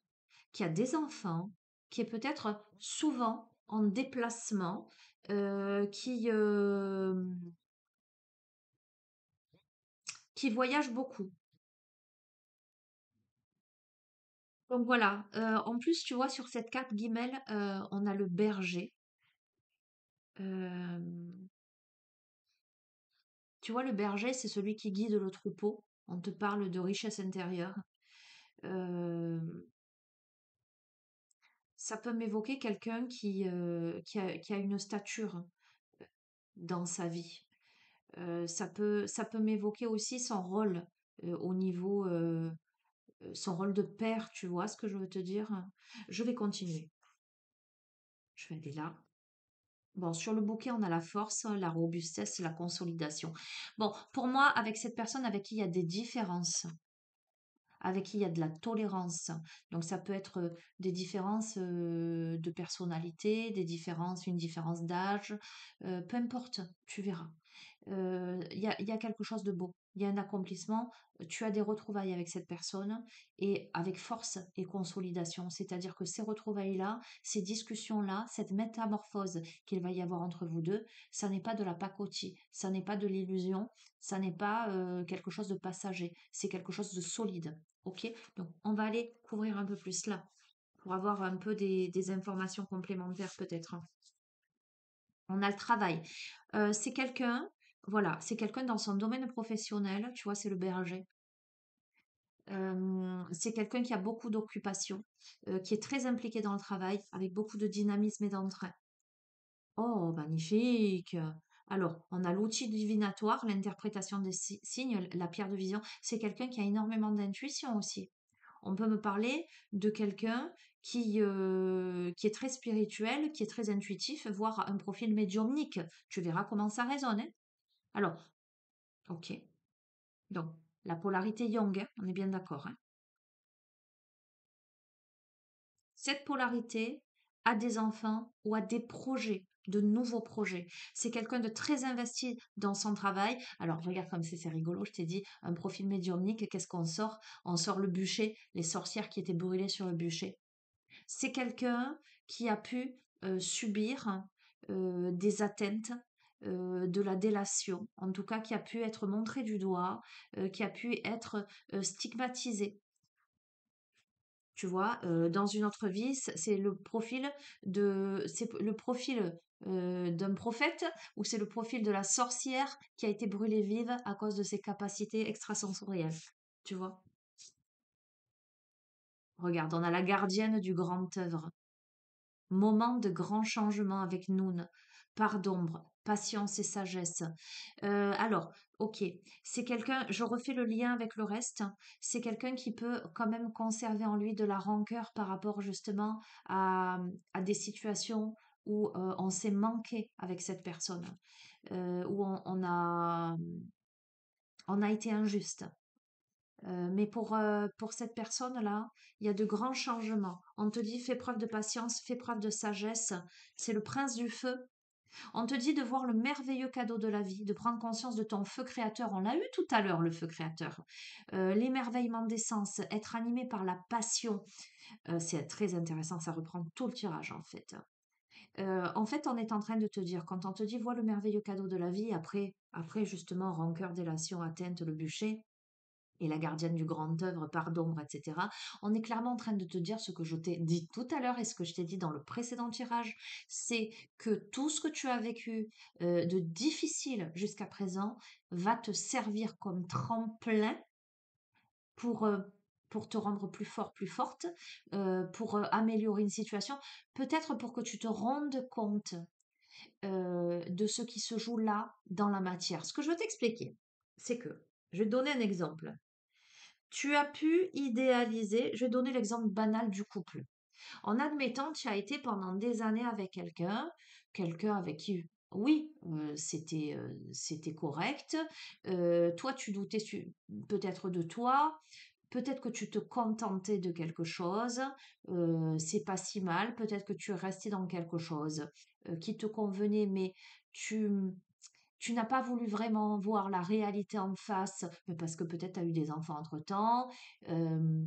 qui a des enfants, qui est peut-être souvent en déplacement, qui voyage beaucoup. Donc voilà, en plus, tu vois, sur cette carte Guimel, on a le berger. Euh, Tu vois, le berger, c'est celui qui guide le troupeau. On te parle de richesse intérieure. Euh, Ça peut m'évoquer quelqu'un qui a une stature dans sa vie. Ça peut m'évoquer aussi son rôle au niveau, son rôle de père, tu vois ce que je veux te dire? Je vais continuer. Je vais aller là. Bon, sur le bouquet, on a la force, la robustesse, la consolidation. Bon, pour moi, avec cette personne avec qui il y a des différences, avec qui il y a de la tolérance. Donc ça peut être des différences de personnalité, une différence d'âge, peu importe, tu verras. Il y a quelque chose de beau, il y a un accomplissement, tu as des retrouvailles avec cette personne et avec force et consolidation. C'est-à-dire que ces retrouvailles-là, ces discussions-là, cette métamorphose qu'il va y avoir entre vous deux, ça n'est pas de la pacotille, ça n'est pas de l'illusion, ça n'est pas quelque chose de passager, c'est quelque chose de solide. Ok? Donc on va aller couvrir un peu plus là pour avoir un peu des informations complémentaires peut-être. On a le travail. C'est quelqu'un, voilà, c'est quelqu'un dans son domaine professionnel, tu vois, c'est le berger. C'est quelqu'un qui a beaucoup d'occupations, qui est très impliqué dans le travail, avec beaucoup de dynamisme et d'entrain. Oh, magnifique! Alors, on a l'outil divinatoire, l'interprétation des signes, la pierre de vision. C'est quelqu'un qui a énormément d'intuition aussi. On peut me parler de quelqu'un qui est très spirituel, qui est très intuitif, voire un profil médiumnique. Tu verras comment ça résonne, hein. Alors, ok. Donc, la polarité Yang, hein, on est bien d'accord, hein. Cette polarité a des enfants ou a des projets, de nouveaux projets. C'est quelqu'un de très investi dans son travail. Alors, regarde comme c'est rigolo, je t'ai dit, un profil médiumnique, qu'est-ce qu'on sort? On sort le bûcher, les sorcières qui étaient brûlées sur le bûcher. C'est quelqu'un qui a pu subir des atteintes, de la délation, en tout cas qui a pu être montré du doigt, qui a pu être stigmatisé. Tu vois, dans une autre vie, c'est le profil d'un prophète ou c'est le profil de la sorcière qui a été brûlée vive à cause de ses capacités extrasensorielles. Tu vois? Regarde, on a la gardienne du grand œuvre. Moment de grand changement avec Noun, part d'ombre, patience et sagesse. Alors, ok, c'est quelqu'un, je refais le lien avec le reste, c'est quelqu'un qui peut quand même conserver en lui de la rancœur par rapport justement à des situations où on s'est manqué avec cette personne, où on a été injuste. Mais pour cette personne-là, il y a de grands changements. On te dit, fais preuve de patience, fais preuve de sagesse. C'est le prince du feu. On te dit de voir le merveilleux cadeau de la vie, de prendre conscience de ton feu créateur. On l'a eu tout à l'heure, le feu créateur. L'émerveillement des sens, être animé par la passion. C'est très intéressant, ça reprend tout le tirage en fait. En fait, on est en train de te dire, quand on te dit, vois le merveilleux cadeau de la vie, après justement, rancœur, délation, atteinte, le bûcher, et la gardienne du grand œuvre, part d'ombre, etc. On est clairement en train de te dire ce que je t'ai dit tout à l'heure et ce que je t'ai dit dans le précédent tirage, c'est que tout ce que tu as vécu de difficile jusqu'à présent va te servir comme tremplin pour, euh, pour te rendre plus fort, plus forte, pour améliorer une situation, peut-être pour que tu te rendes compte de ce qui se joue là dans la matière. Ce que je veux t'expliquer, c'est que, je vais te donner un exemple. Tu as pu idéaliser, je vais donner l'exemple banal du couple. En admettant, tu as été pendant des années avec quelqu'un avec qui oui, c'était correct. Toi, tu doutais peut-être de toi. Peut-être que tu te contentais de quelque chose, c'est pas si mal. Peut-être que tu es resté dans quelque chose qui te convenait, mais tu, tu n'as pas voulu vraiment voir la réalité en face, mais parce que peut-être tu as eu des enfants entre-temps. euh,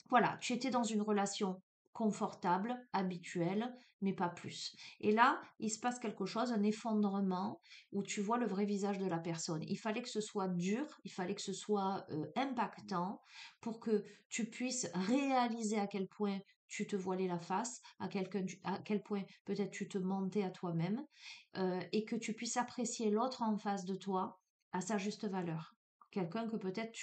voilà, tu étais dans une relation confortable, habituelle, mais pas plus. Et là, il se passe quelque chose, un effondrement, où tu vois le vrai visage de la personne. Il fallait que ce soit dur, il fallait que ce soit impactant pour que tu puisses réaliser à quel point tu te voilais la face, à quel point peut-être tu te mentais à toi-même, et que tu puisses apprécier l'autre en face de toi à sa juste valeur. Quelqu'un que peut-être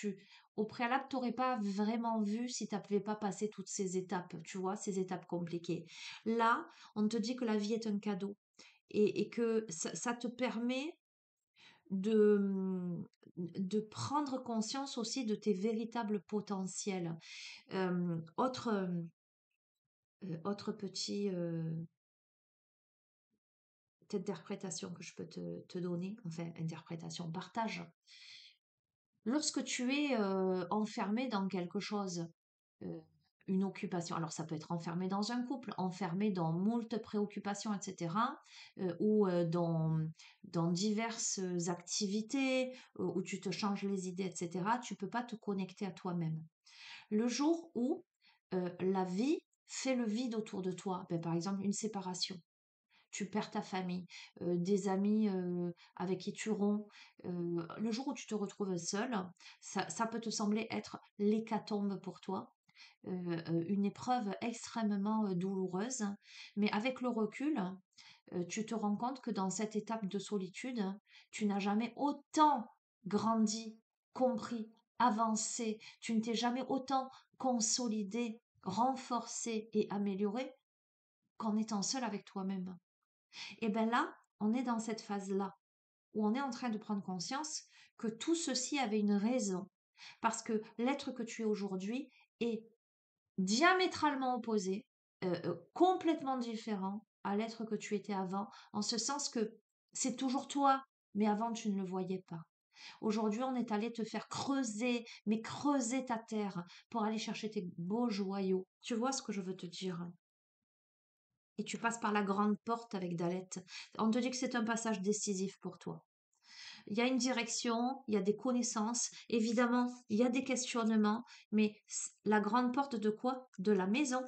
au préalable, tu n'aurais pas vraiment vu si tu n'avais pas passé toutes ces étapes, tu vois, ces étapes compliquées. Là, on te dit que la vie est un cadeau et que ça te permet de, de prendre conscience aussi de tes véritables potentiels. Autre petit interprétation que je peux te donner, enfin interprétation, partage. Lorsque tu es enfermé dans quelque chose, euh, une occupation, alors ça peut être enfermé dans un couple, enfermé dans moult préoccupations, etc., ou dans diverses activités où tu te changes les idées, etc., tu peux pas te connecter à toi-même. Le jour où la vie fait le vide autour de toi, ben, par exemple une séparation, tu perds ta famille, des amis avec qui tu romps. Le jour où tu te retrouves seul, ça peut te sembler être l'hécatombe pour toi, une épreuve extrêmement douloureuse, mais avec le recul, tu te rends compte que dans cette étape de solitude, tu n'as jamais autant grandi, compris, avancé, tu ne t'es jamais autant consolidé, renforcé et amélioré qu'en étant seul avec toi-même. Et bien là, on est dans cette phase-là, où on est en train de prendre conscience que tout ceci avait une raison. Parce que l'être que tu es aujourd'hui est diamétralement opposé, complètement différent à l'être que tu étais avant, en ce sens que c'est toujours toi, mais avant tu ne le voyais pas. Aujourd'hui, on est allé te faire creuser, mais creuser ta terre pour aller chercher tes beaux joyaux. Tu vois ce que je veux te dire? Et tu passes par la grande porte avec Daleth. On te dit que c'est un passage décisif pour toi. Il y a une direction, il y a des connaissances, évidemment, il y a des questionnements, mais la grande porte de quoi? De la maison,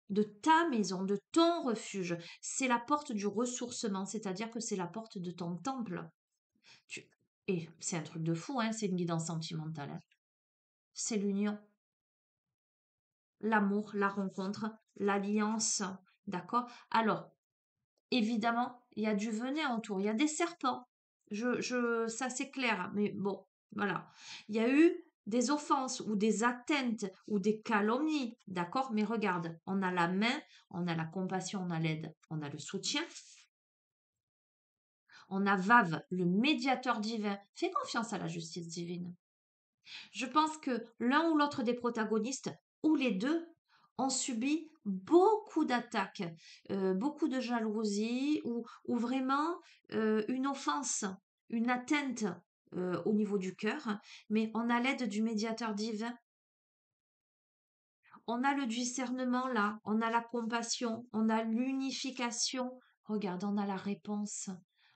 de ta maison, de ton refuge. C'est la porte du ressourcement, c'est-à-dire que c'est la porte de ton temple. Tu- Et c'est un truc de fou, hein, c'est une guidance sentimentale, hein. C'est l'union, l'amour, la rencontre, l'alliance. D'accord? Alors, évidemment, il y a du venin autour, il y a des serpents. Ça c'est clair, mais bon, voilà. Il y a eu des offenses ou des atteintes ou des calomnies, d'accord? Mais regarde, on a la main, on a la compassion, on a l'aide, on a le soutien, on a Vave, le médiateur divin. Fais confiance à la justice divine. Je pense que l'un ou l'autre des protagonistes, ou les deux, ont subi beaucoup d'attaques, beaucoup de jalousie, ou vraiment une offense, une atteinte au niveau du cœur, mais on a l'aide du médiateur divin, on a le discernement là, on a la compassion, on a l'unification. Regarde, on a la réponse,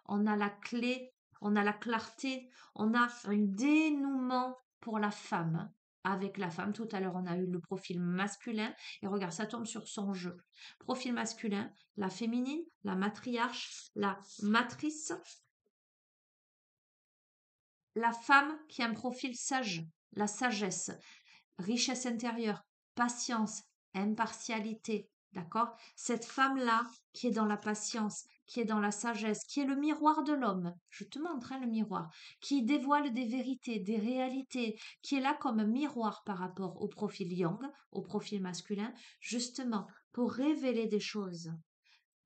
on a la clé, on a la clarté, on a un dénouement pour la femme. Avec la femme, tout à l'heure, on a eu le profil masculin, et regarde, ça tombe sur son jeu. Profil masculin, la féminine, la matriarche, la matrice, la femme qui a un profil sage, la sagesse, richesse intérieure, patience, impartialité, d'accord? Cette femme-là qui est dans la patience, qui est dans la sagesse, qui est le miroir de l'homme, je te montre hein, le miroir, qui dévoile des vérités, des réalités, qui est là comme un miroir par rapport au profil yang, au profil masculin, justement pour révéler des choses,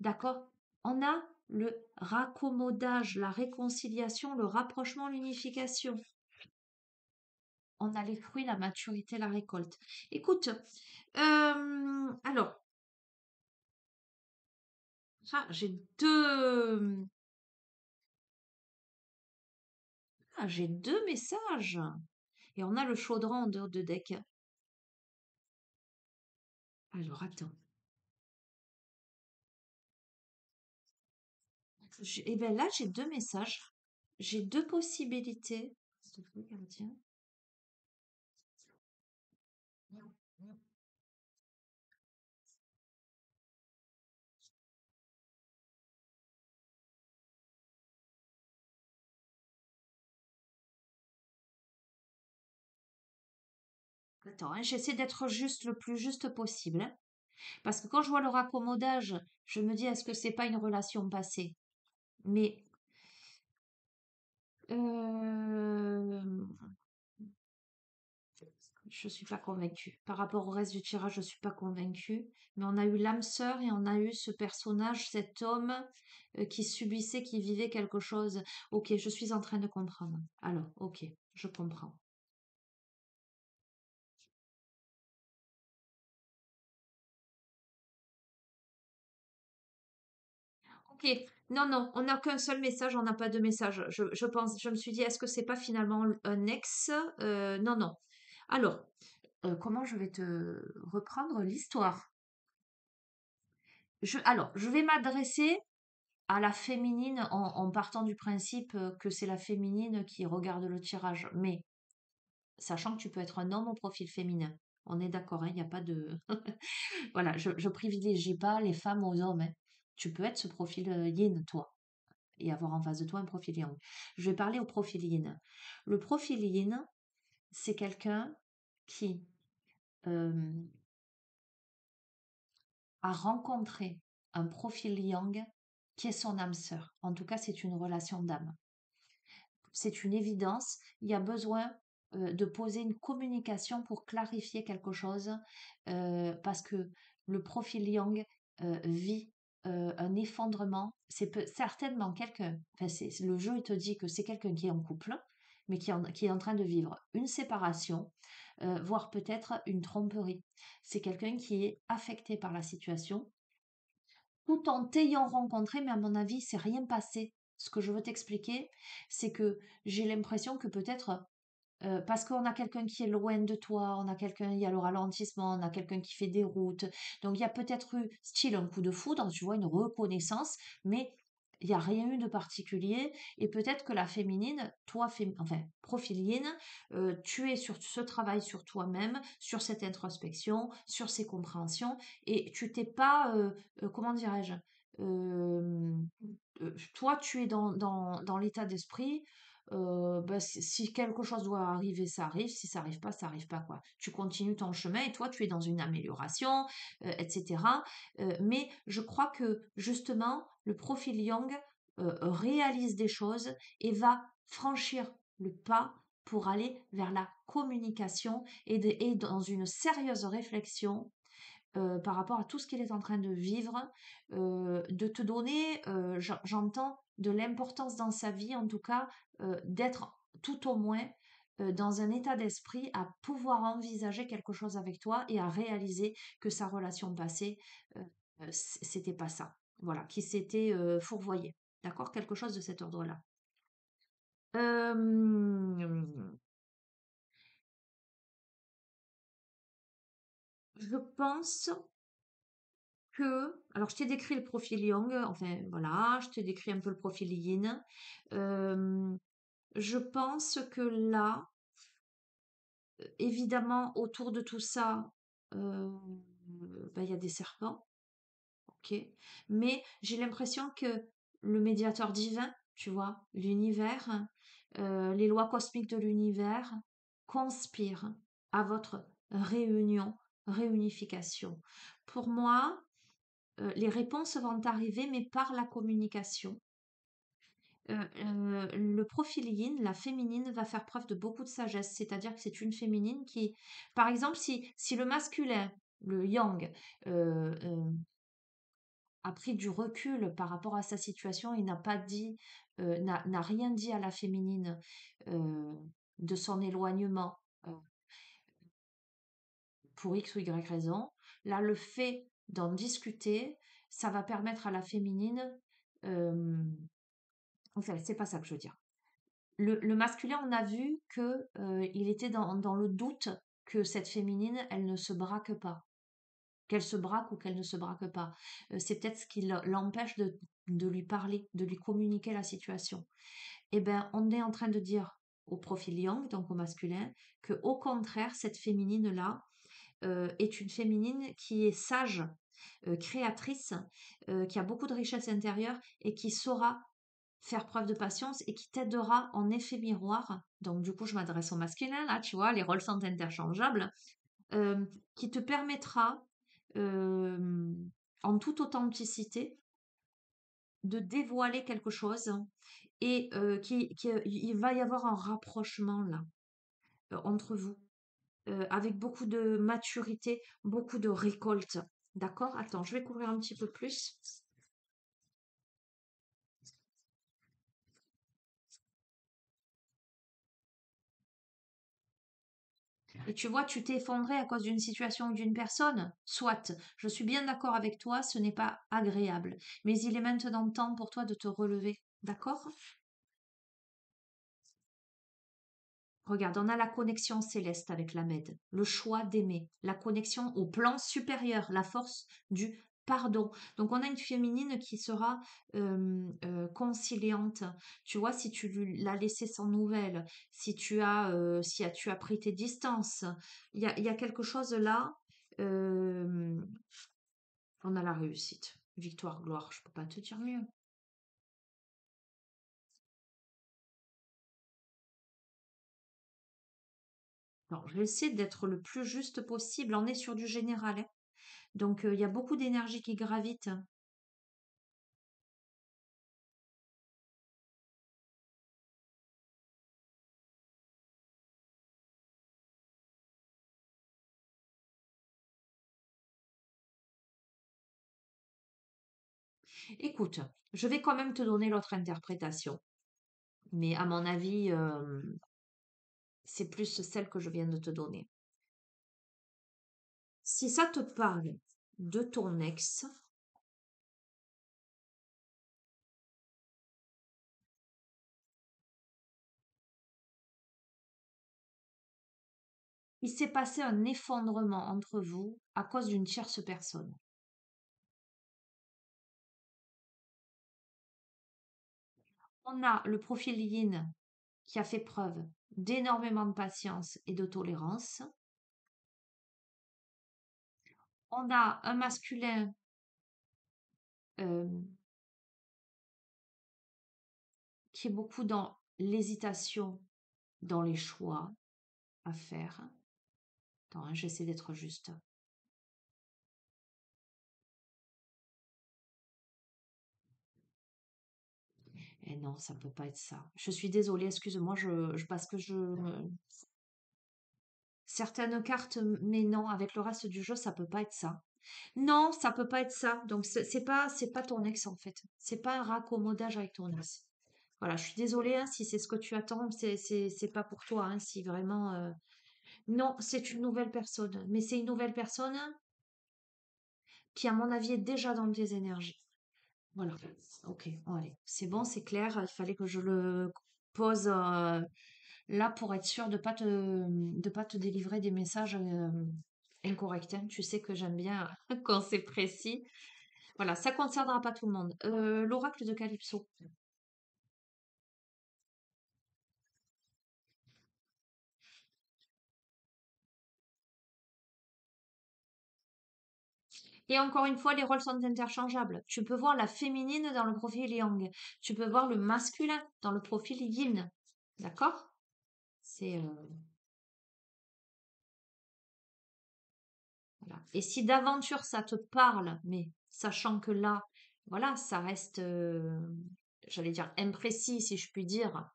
d'accord? On a le raccommodage, la réconciliation, le rapprochement, l'unification. On a les fruits, la maturité, la récolte. Écoute, alors, j'ai Ah, j'ai deux messages. Et on a le chaudron en dehors de deck. Alors, attends. Eh bien là, j'ai deux messages. J'ai deux possibilités. S'il te plaît, gardien. Attends, hein, j'essaie d'être juste le plus juste possible, hein. Parce que quand je vois le raccommodage, je me dis, est-ce que c'est pas une relation passée? Mais euh, je suis pas convaincue. Par rapport au reste du tirage, je suis pas convaincue. Mais on a eu l'âme sœur et on a eu ce personnage, cet homme qui subissait, qui vivait quelque chose. Ok, je suis en train de comprendre. Alors, ok, je comprends. Ok, non, non, on n'a qu'un seul message, on n'a pas de message. Je pense, je me suis dit, est-ce que c'est pas finalement un ex? Non, non. Alors, comment je vais te reprendre l'histoire? Alors, je vais m'adresser à la féminine en partant du principe que c'est la féminine qui regarde le tirage. Mais sachant que tu peux être un homme au profil féminin. On est d'accord, hein, il n'y a pas de... Voilà, je privilégie pas les femmes aux hommes, hein. Tu peux être ce profil yin, toi, et avoir en face de toi un profil yang. Je vais parler au profil yin. Le profil yin, c'est quelqu'un qui euh, a rencontré un profil yang qui est son âme sœur. En tout cas, c'est une relation d'âme. C'est une évidence. Il y a besoin de poser une communication pour clarifier quelque chose parce que le profil yang vit un effondrement. Certainement quelqu'un, enfin, le jeu il te dit que c'est quelqu'un qui est en couple, mais qui est en train de vivre une séparation, voire peut-être une tromperie. C'est quelqu'un qui est affecté par la situation tout en t'ayant rencontré, mais à mon avis, c'est rien passé. Ce que je veux t'expliquer, c'est que j'ai l'impression que peut-être parce qu'on a quelqu'un qui est loin de toi, on a quelqu'un, il y a le ralentissement, on a quelqu'un qui fait des routes. Donc il y a peut-être eu, style, un coup de foudre, tu vois, une reconnaissance, mais il n'y a rien eu de particulier. Et peut-être que la féminine, toi, enfin, profilienne, tu es sur ce travail sur toi-même, sur cette introspection, sur ces compréhensions, et tu t'es pas, comment dirais-je, euh, toi, tu es dans l'état d'esprit bah, si quelque chose doit arriver, ça arrive. Si ça arrive pas, ça arrive pas, quoi. Tu continues ton chemin et toi, tu es dans une amélioration, etc. Mais je crois que justement, le profil Young réalise des choses et va franchir le pas pour aller vers la communication et dans une sérieuse réflexion par rapport à tout ce qu'il est en train de vivre, de te donner, j'entends, de l'importance dans sa vie, en tout cas, d'être tout au moins dans un état d'esprit à pouvoir envisager quelque chose avec toi et à réaliser que sa relation passée, euh, c'était pas ça. Voilà, qui s'était fourvoyé. D'accord? Quelque chose de cet ordre-là. Euh, je pense alors je t'ai décrit le profil Young, enfin voilà, je t'ai décrit un peu le profil Yin. Euh, je pense que là, évidemment, autour de tout ça, euh, ben, il y a des serpents, ok. Mais j'ai l'impression que le médiateur divin, tu vois, l'univers, les lois cosmiques de l'univers conspirent à votre réunion, réunification. Pour moi, les réponses vont arriver, mais par la communication. Le profil yin, la féminine, va faire preuve de beaucoup de sagesse, c'est-à-dire que c'est une féminine qui, par exemple, si le masculin, le yang, a pris du recul par rapport à sa situation et n'a pas dit, n'a rien dit à la féminine euh, de son éloignement pour X ou Y raison, là, le fait d'en discuter, ça va permettre à la féminine, euh, enfin, c'est pas ça que je veux dire. Le masculin, on a vu que il était dans le doute que cette féminine, elle ne se braque pas. Qu'elle se braque ou qu'elle ne se braque pas. C'est peut-être ce qui l'empêche de lui parler, de lui communiquer la situation. Eh bien, on est en train de dire au profil yang, donc au masculin, que au contraire, cette féminine-là est une féminine qui est sage, créatrice, qui a beaucoup de richesse intérieure et qui saura faire preuve de patience et qui t'aidera en effet miroir. Donc, du coup, je m'adresse au masculin, là, tu vois, les rôles sont interchangeables, euh, qui te permettra, euh, en toute authenticité, de dévoiler quelque chose et il va y avoir un rapprochement là entre vous avec beaucoup de maturité, beaucoup de récolte. D'accord? Attends, je vais couvrir un petit peu plus. Et tu vois, tu t'es effondré à cause d'une situation ou d'une personne. Soit, je suis bien d'accord avec toi, ce n'est pas agréable. Mais il est maintenant temps pour toi de te relever. D'accord? Regarde, on a la connexion céleste avec la Med, le choix d'aimer, la connexion au plan supérieur, la force du pardon. Donc on a une féminine qui sera conciliante. Tu vois, si l'as laissé sans nouvelles, si tu as pris tes distances, il y a quelque chose là. euh, on a la réussite. Victoire, gloire, je peux pas te dire mieux. Alors, j'essaie d'être le plus juste possible. On est sur du général, hein. Donc, il y a beaucoup d'énergie qui gravite. Écoute, je vais quand même te donner l'autre interprétation, mais à mon avis, c'est plus celle que je viens de te donner. Si ça te parle de ton ex, il s'est passé un effondrement entre vous à cause d'une tierce personne. On a le profil yin qui a fait preuve d'énormément de patience et de tolérance. On a un masculin euh, qui est beaucoup dans l'hésitation, dans les choix à faire. Attends, hein, j'essaie d'être juste. Eh non, ça peut pas être ça. Je suis désolée, excuse-moi, parce que certaines cartes, mais non, avec le reste du jeu, ça peut pas être ça. Non, ça peut pas être ça. Donc c'est pas ton ex en fait. C'est pas un raccommodage avec ton ex. Voilà, je suis désolée hein, si c'est ce que tu attends, c'est pas pour toi. Hein, si vraiment, non, c'est une nouvelle personne. Mais c'est une nouvelle personne qui, à mon avis, est déjà dans tes énergies. Voilà. Ok, bon, allez, c'est bon, c'est clair. Il fallait que je le pose là pour être sûr de pas te délivrer des messages incorrects. Hein. Tu sais que j'aime bien quand c'est précis. Voilà, ça concernera pas tout le monde. L'oracle de Calypso. Et encore une fois, les rôles sont interchangeables. Tu peux voir la féminine dans le profil yang. Tu peux voir le masculin dans le profil yin. D'accord? C'est voilà. Et si d'aventure ça te parle, mais sachant que là, voilà, ça reste, j'allais dire imprécis si je puis dire,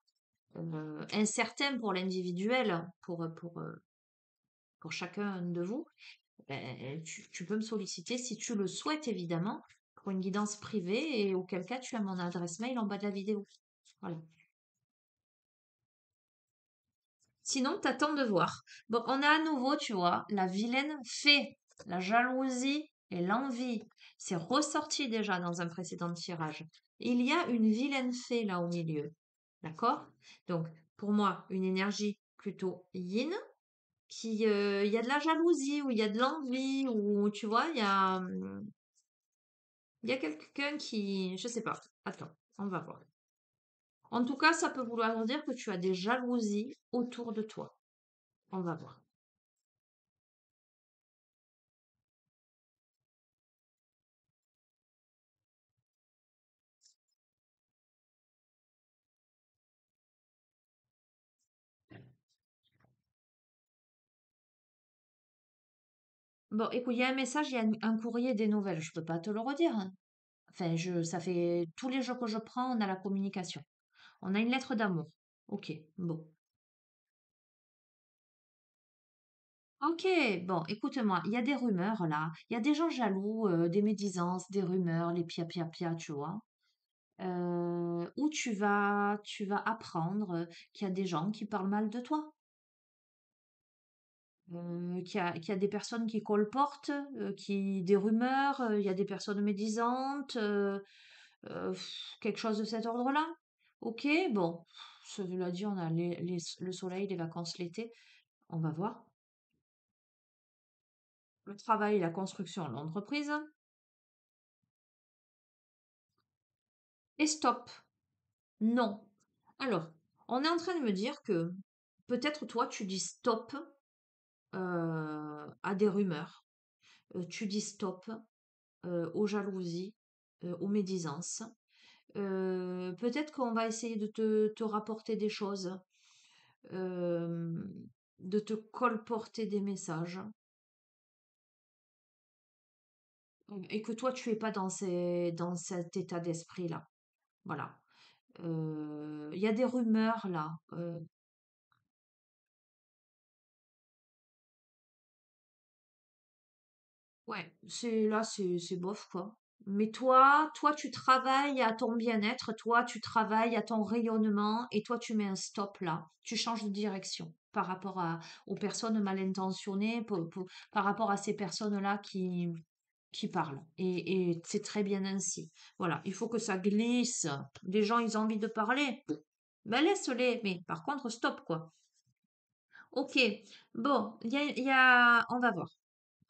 incertain pour l'individuel, pour chacun de vous, ben, tu peux me solliciter si tu le souhaites évidemment pour une guidance privée et auquel cas tu as mon adresse mail en bas de la vidéo. Voilà. Sinon, t'attends de voir. Bon, on a à nouveau, tu vois, la vilaine fée, la jalousie et l'envie. C'est ressorti déjà dans un précédent tirage. Il y a une vilaine fée là au milieu. D'accord? Donc, pour moi, une énergie plutôt yin, il y a de la jalousie, ou il y a de l'envie, ou tu vois, il y a quelqu'un qui, je sais pas. Attends, on va voir. En tout cas, ça peut vouloir dire que tu as des jalousies autour de toi. On va voir. Bon, écoute, il y a un message, il y a un courrier, des nouvelles. Je peux pas te le redire, hein. Enfin, ça fait tous les jours que je prends, on a la communication. On a une lettre d'amour. Ok, bon. Ok, bon, écoute-moi, il y a des rumeurs là, il y a des gens jaloux, des médisances, des rumeurs, les pia pia pia, tu vois, où tu vas apprendre qu'il y a des gens qui parlent mal de toi, qu'il y a des personnes qui colportent, des rumeurs, il y a des personnes médisantes, quelque chose de cet ordre-là. Ok, bon, cela dit, on a le soleil, les vacances l'été, on va voir. Le travail, la construction, l'entreprise. Et stop. Non. Alors, on est en train de me dire que peut-être toi, tu dis stop à des rumeurs, tu dis stop aux jalousies, aux médisances. Peut-être qu'on va essayer de te rapporter des choses, euh, de te colporter des messages, et que toi, tu es pas dans cet état d'esprit-là. Voilà. Il y a des rumeurs là. Ouais, c'est bof, quoi. Mais toi, tu travailles à ton bien-être, toi, tu travailles à ton rayonnement, et toi, tu mets un stop là. Tu changes de direction par rapport aux personnes mal intentionnées, par rapport à ces personnes-là qui parlent. Et c'est très bien ainsi. Voilà, il faut que ça glisse. Les gens, ils ont envie de parler. Ben, laisse-les. Mais par contre, stop, quoi. Ok. Bon, on va voir.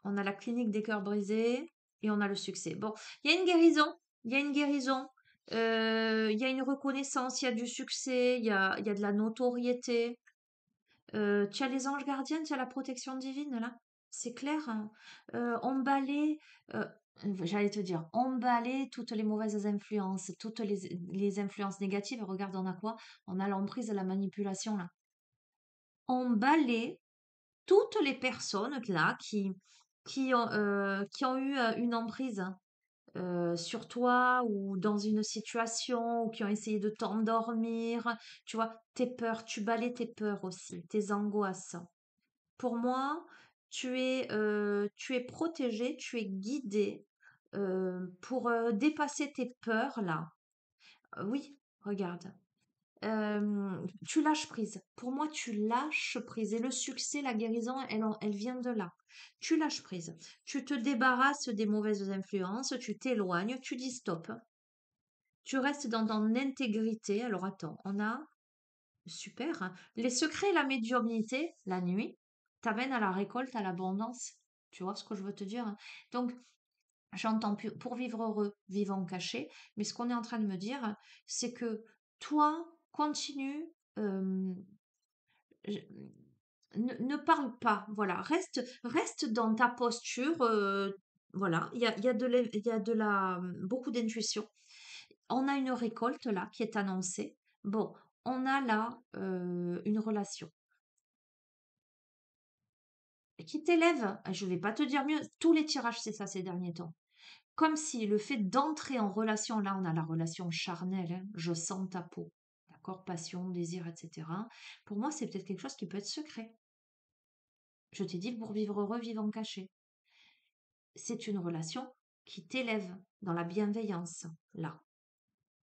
On a la clinique des cœurs brisés et on a le succès. Bon, il y a une guérison, il y a une guérison, il y a une reconnaissance, il y a du succès, il y a de la notoriété. Tu as les anges gardiens, tu as la protection divine là, c'est clair, hein. Emballer, euh, j'allais te dire, emballer toutes les mauvaises influences, toutes les influences négatives. Regarde, on a quoi? On a l'emprise de la manipulation là. Emballer toutes les personnes là qui ont eu une emprise sur toi, ou dans une situation, ou qui ont essayé de t'endormir. Tu vois, tes peurs, tu balais tes peurs aussi, tes angoisses. Pour moi, tu es protégé, tu es guidé pour dépasser tes peurs là. Oui, regarde. Tu lâches prise. Pour moi, tu lâches prise. Et le succès, la guérison, elle vient de là. Tu lâches prise. Tu te débarrasses des mauvaises influences, tu t'éloignes, tu dis stop. Tu restes dans ton intégrité. Alors attends, on a, super, hein, les secrets et la médiumnité, la nuit, t'amènent à la récolte, à l'abondance. Tu vois ce que je veux te dire, hein. Donc, j'entends pour vivre heureux, vivant caché. Mais ce qu'on est en train de me dire, c'est que toi, continue. euh, je- ne parle pas, voilà, reste dans ta posture, voilà, il y a beaucoup d'intuition. On a une récolte là qui est annoncée. Bon, on a là une relation qui t'élève. Je vais pas te dire mieux. Tous les tirages, c'est ça ces derniers temps. Comme si le fait d'entrer en relation, là on a la relation charnelle, hein, je sens ta peau, d'accord, passion, désir, etc. Pour moi, c'est peut-être quelque chose qui peut être secret. Je t'ai dit, pour vivre heureux, vivant caché. C'est une relation qui t'élève dans la bienveillance, là.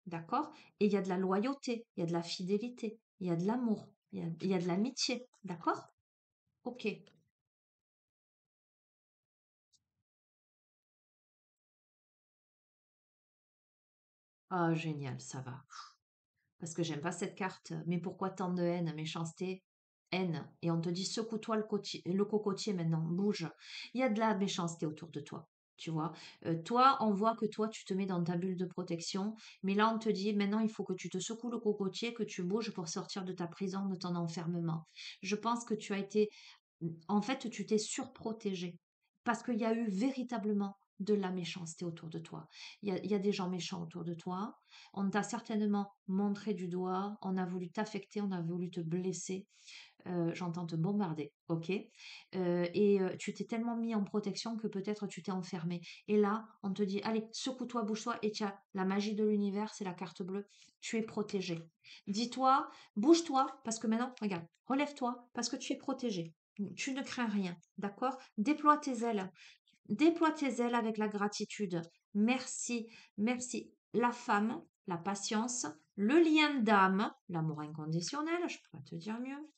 D'accord? Et il y a de la loyauté, il y a de la fidélité, il y a de l'amour, il y a de l'amitié. D'accord? Ok. Ah, génial, ça va. parce que j'aime pas cette carte. Mais pourquoi tant de haine, méchanceté, haine? Et on te dit secoue-toi le cocotier maintenant, bouge. Il y a de la méchanceté autour de toi. Tu vois, toi, on voit que toi, tu te mets dans ta bulle de protection, mais là, on te dit maintenant, il faut que tu te secoues le cocotier, que tu bouges pour sortir de ta prison, de ton enfermement. Je pense que tu as été, en fait, tu t'es surprotégé parce qu'il y a eu véritablement de la méchanceté autour de toi. Il y a des gens méchants autour de toi. On t'a certainement montré du doigt, on a voulu t'affecter, on a voulu te blesser. J'entends te bombarder, ok? Tu t'es tellement mis en protection que peut-être tu t'es enfermé. Et là, on te dit, allez, secoue-toi, bouge-toi, et tiens, la magie de l'univers, c'est la carte bleue, tu es protégé. Dis-toi, bouge-toi, parce que maintenant, regarde, relève-toi, parce que tu es protégé. Tu ne crains rien, d'accord? Déploie tes ailes avec la gratitude. Merci, merci. La femme, la patience, le lien d'âme, l'amour inconditionnel, je pourrais te dire mieux.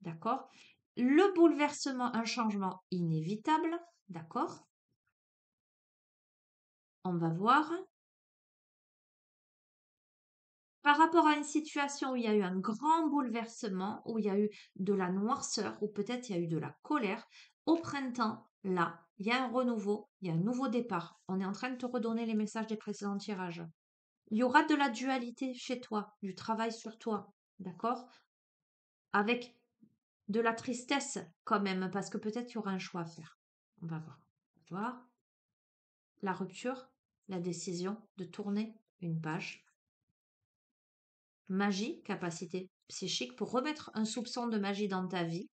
D'accord? Le bouleversement, un changement inévitable. D'accord? On va voir. Par rapport à une situation où il y a eu un grand bouleversement, où il y a eu de la noirceur, ou peut-être il y a eu de la colère, au printemps, là, il y a un renouveau, il y a un nouveau départ. On est en train de te redonner les messages des précédents tirages. Il y aura de la dualité chez toi, du travail sur toi. D'accord? Avec de la tristesse quand même, parce que peut-être il y aura un choix à faire. On va voir. Tu vois? La rupture, la décision de tourner une page. Magie, capacité psychique pour remettre un soupçon de magie dans ta vie.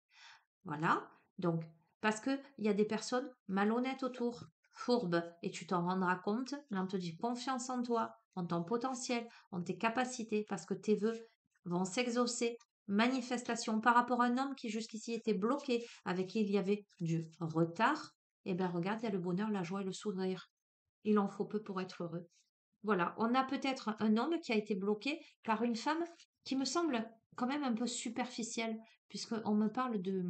Voilà. Donc, parce qu'il y a des personnes malhonnêtes autour, fourbes, et tu t'en rendras compte, mais on te dit confiance en toi, en ton potentiel, en tes capacités, parce que tes vœux vont s'exaucer. Manifestation par rapport à un homme qui jusqu'ici était bloqué, avec qui il y avait du retard. Eh bien, regarde, il y a le bonheur, la joie et le sourire. Il en faut peu pour être heureux. Voilà, on a peut-être un homme qui a été bloqué par une femme qui me semble quand même un peu superficielle, puisqu'on me parle de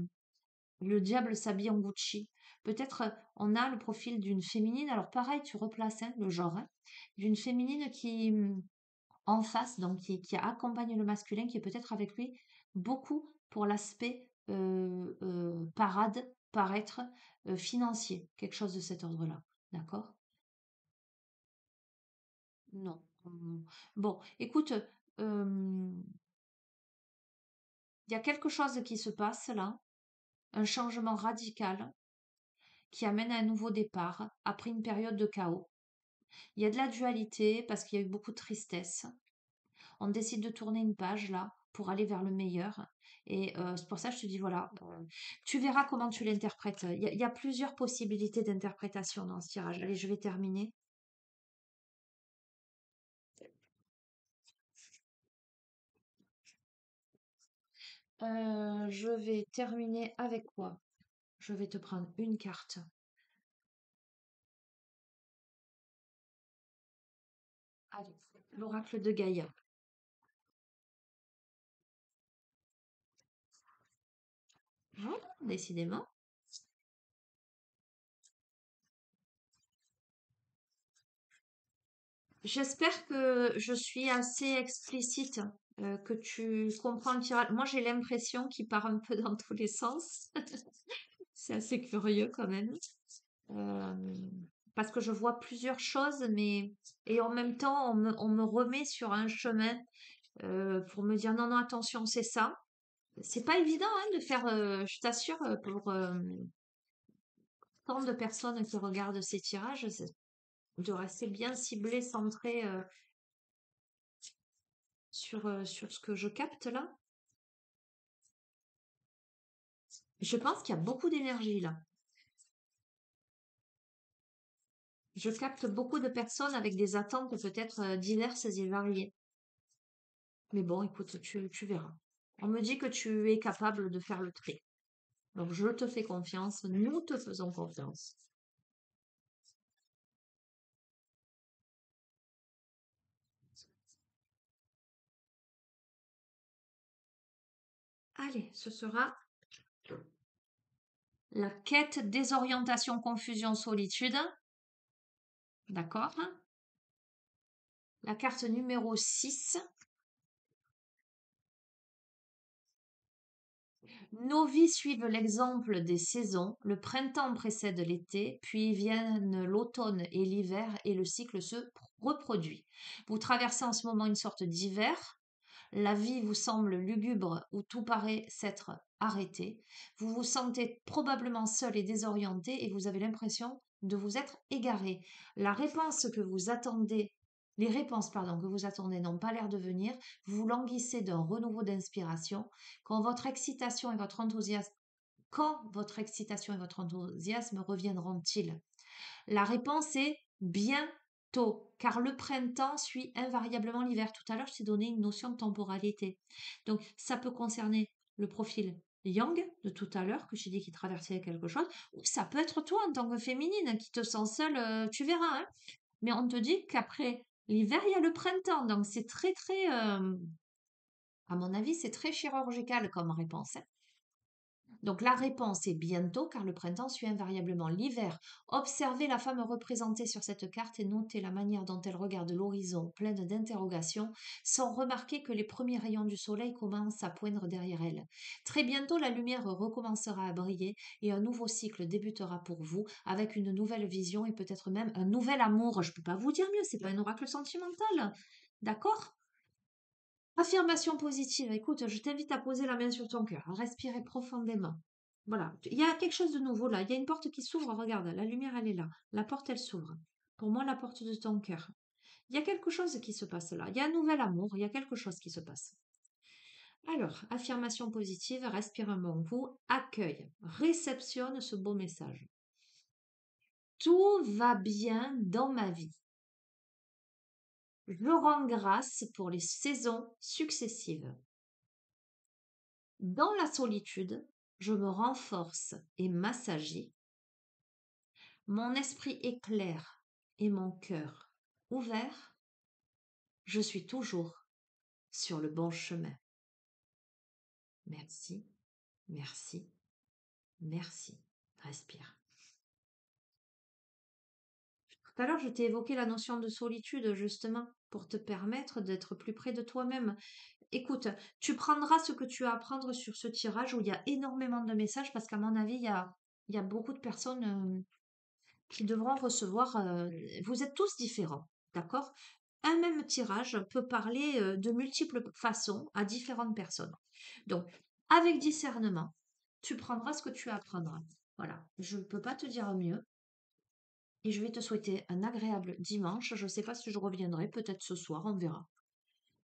le diable s'habille en Gucci. Peut-être on a le profil d'une féminine, alors pareil, tu replaces hein, le genre, hein, d'une féminine qui en face, donc qui accompagne le masculin, qui est peut-être avec lui beaucoup pour l'aspect parade, paraître, financier, quelque chose de cet ordre-là. D'accord? Non. Bon, écoute, il y a quelque chose qui se passe là, un changement radical qui amène à un nouveau départ après une période de chaos. Il y a de la dualité parce qu'il y a eu beaucoup de tristesse. On décide de tourner une page là pour aller vers le meilleur. Et c'est pour ça que je te dis, voilà, tu verras comment tu l'interprètes. Il y a plusieurs possibilités d'interprétation dans ce tirage. Allez, je vais terminer. Je vais terminer avec quoi? Je vais te prendre une carte. Allez, l'oracle de Gaïa. Oh, décidément. J'espère que je suis assez explicite, que tu comprends le tirage. Moi, j'ai l'impression qu'il part un peu dans tous les sens. C'est assez curieux quand même. Euh, Parce que je vois plusieurs choses, mais et en même temps, on me remet sur un chemin pour me dire non, non, attention, c'est ça. C'est pas évident hein, de faire, je t'assure, pour tant de personnes qui regardent ces tirages, de rester bien ciblé, centré sur ce que je capte là. Je pense qu'il y a beaucoup d'énergie là. Je capte beaucoup de personnes avec des attentes peut-être diverses et variées. Mais bon, écoute, tu verras. On me dit que tu es capable de faire le tri. Donc je te fais confiance, nous te faisons confiance. Allez, ce sera la quête, désorientation, confusion, solitude. D'accord? La carte numéro 6. Nos vies suivent l'exemple des saisons. Le printemps précède l'été, puis viennent l'automne et l'hiver et le cycle se reproduit. Vous traversez en ce moment une sorte d'hiver. La vie vous semble lugubre ou tout paraît s'être arrêté. Vous vous sentez probablement seul et désorienté et vous avez l'impression de vous être égaré. La réponse que vous attendez, les réponses pardon, que vous attendez n'ont pas l'air de venir. Vous languissez d'un renouveau d'inspiration. Quand votre excitation et votre enthousiasme quand votre excitation et votre enthousiasme reviendront-ils? La réponse est bientôt, car le printemps suit invariablement l'hiver. Tout à l'heure, je t'ai donné une notion de temporalité. Donc, ça peut concerner le profil Yang de tout à l'heure, que j'ai dit qu'il traversait quelque chose, ou ça peut être toi en tant que féminine qui te sens seule, tu verras, hein. Mais on te dit qu'après l'hiver, il y a le printemps. Donc, c'est très, très, à mon avis, c'est très chirurgical comme réponse, hein. Donc la réponse est bientôt, car le printemps suit invariablement l'hiver. Observez la femme représentée sur cette carte et notez la manière dont elle regarde l'horizon, pleine d'interrogations, sans remarquer que les premiers rayons du soleil commencent à poindre derrière elle. Très bientôt, la lumière recommencera à briller et un nouveau cycle débutera pour vous, avec une nouvelle vision et peut-être même un nouvel amour. Je ne peux pas vous dire mieux, c'est pas un oracle sentimental. D'accord? Affirmation positive. Écoute, je t'invite à poser la main sur ton cœur, à respirer profondément. Voilà. Il y a quelque chose de nouveau là. Il y a une porte qui s'ouvre. Regarde, la lumière, elle est là. La porte, elle s'ouvre. Pour moi, la porte de ton cœur. Il y a quelque chose qui se passe là. Il y a un nouvel amour. Il y a quelque chose qui se passe. Alors, affirmation positive. Respire un bon coup. Accueille. Réceptionne ce beau message. Tout va bien dans ma vie. Je rends grâce pour les saisons successives. Dans la solitude, je me renforce et m'assagis. Mon esprit est clair et mon cœur ouvert. Je suis toujours sur le bon chemin. Merci, merci, merci. Respire. Tout à l'heure, je t'ai évoqué la notion de solitude, justement, pour te permettre d'être plus près de toi-même. Écoute, tu prendras ce que tu as à prendre sur ce tirage où il y a énormément de messages, parce qu'à mon avis, il y a beaucoup de personnes qui devront recevoir. Vous êtes tous différents, d'accord? Un même tirage peut parler de multiples façons à différentes personnes. Donc, avec discernement, tu prendras ce que tu apprendras. Voilà, je ne peux pas te dire mieux. Et je vais te souhaiter un agréable dimanche. Je ne sais pas si je reviendrai, peut-être ce soir, on verra.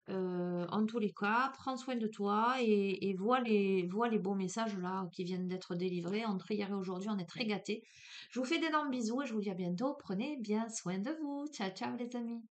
En tous les cas, prends soin de toi et vois les beaux messages là qui viennent d'être délivrés. Entre hier et aujourd'hui, on est très gâtés. Je vous fais d'énormes bisous et je vous dis à bientôt. Prenez bien soin de vous. Ciao, ciao les amis.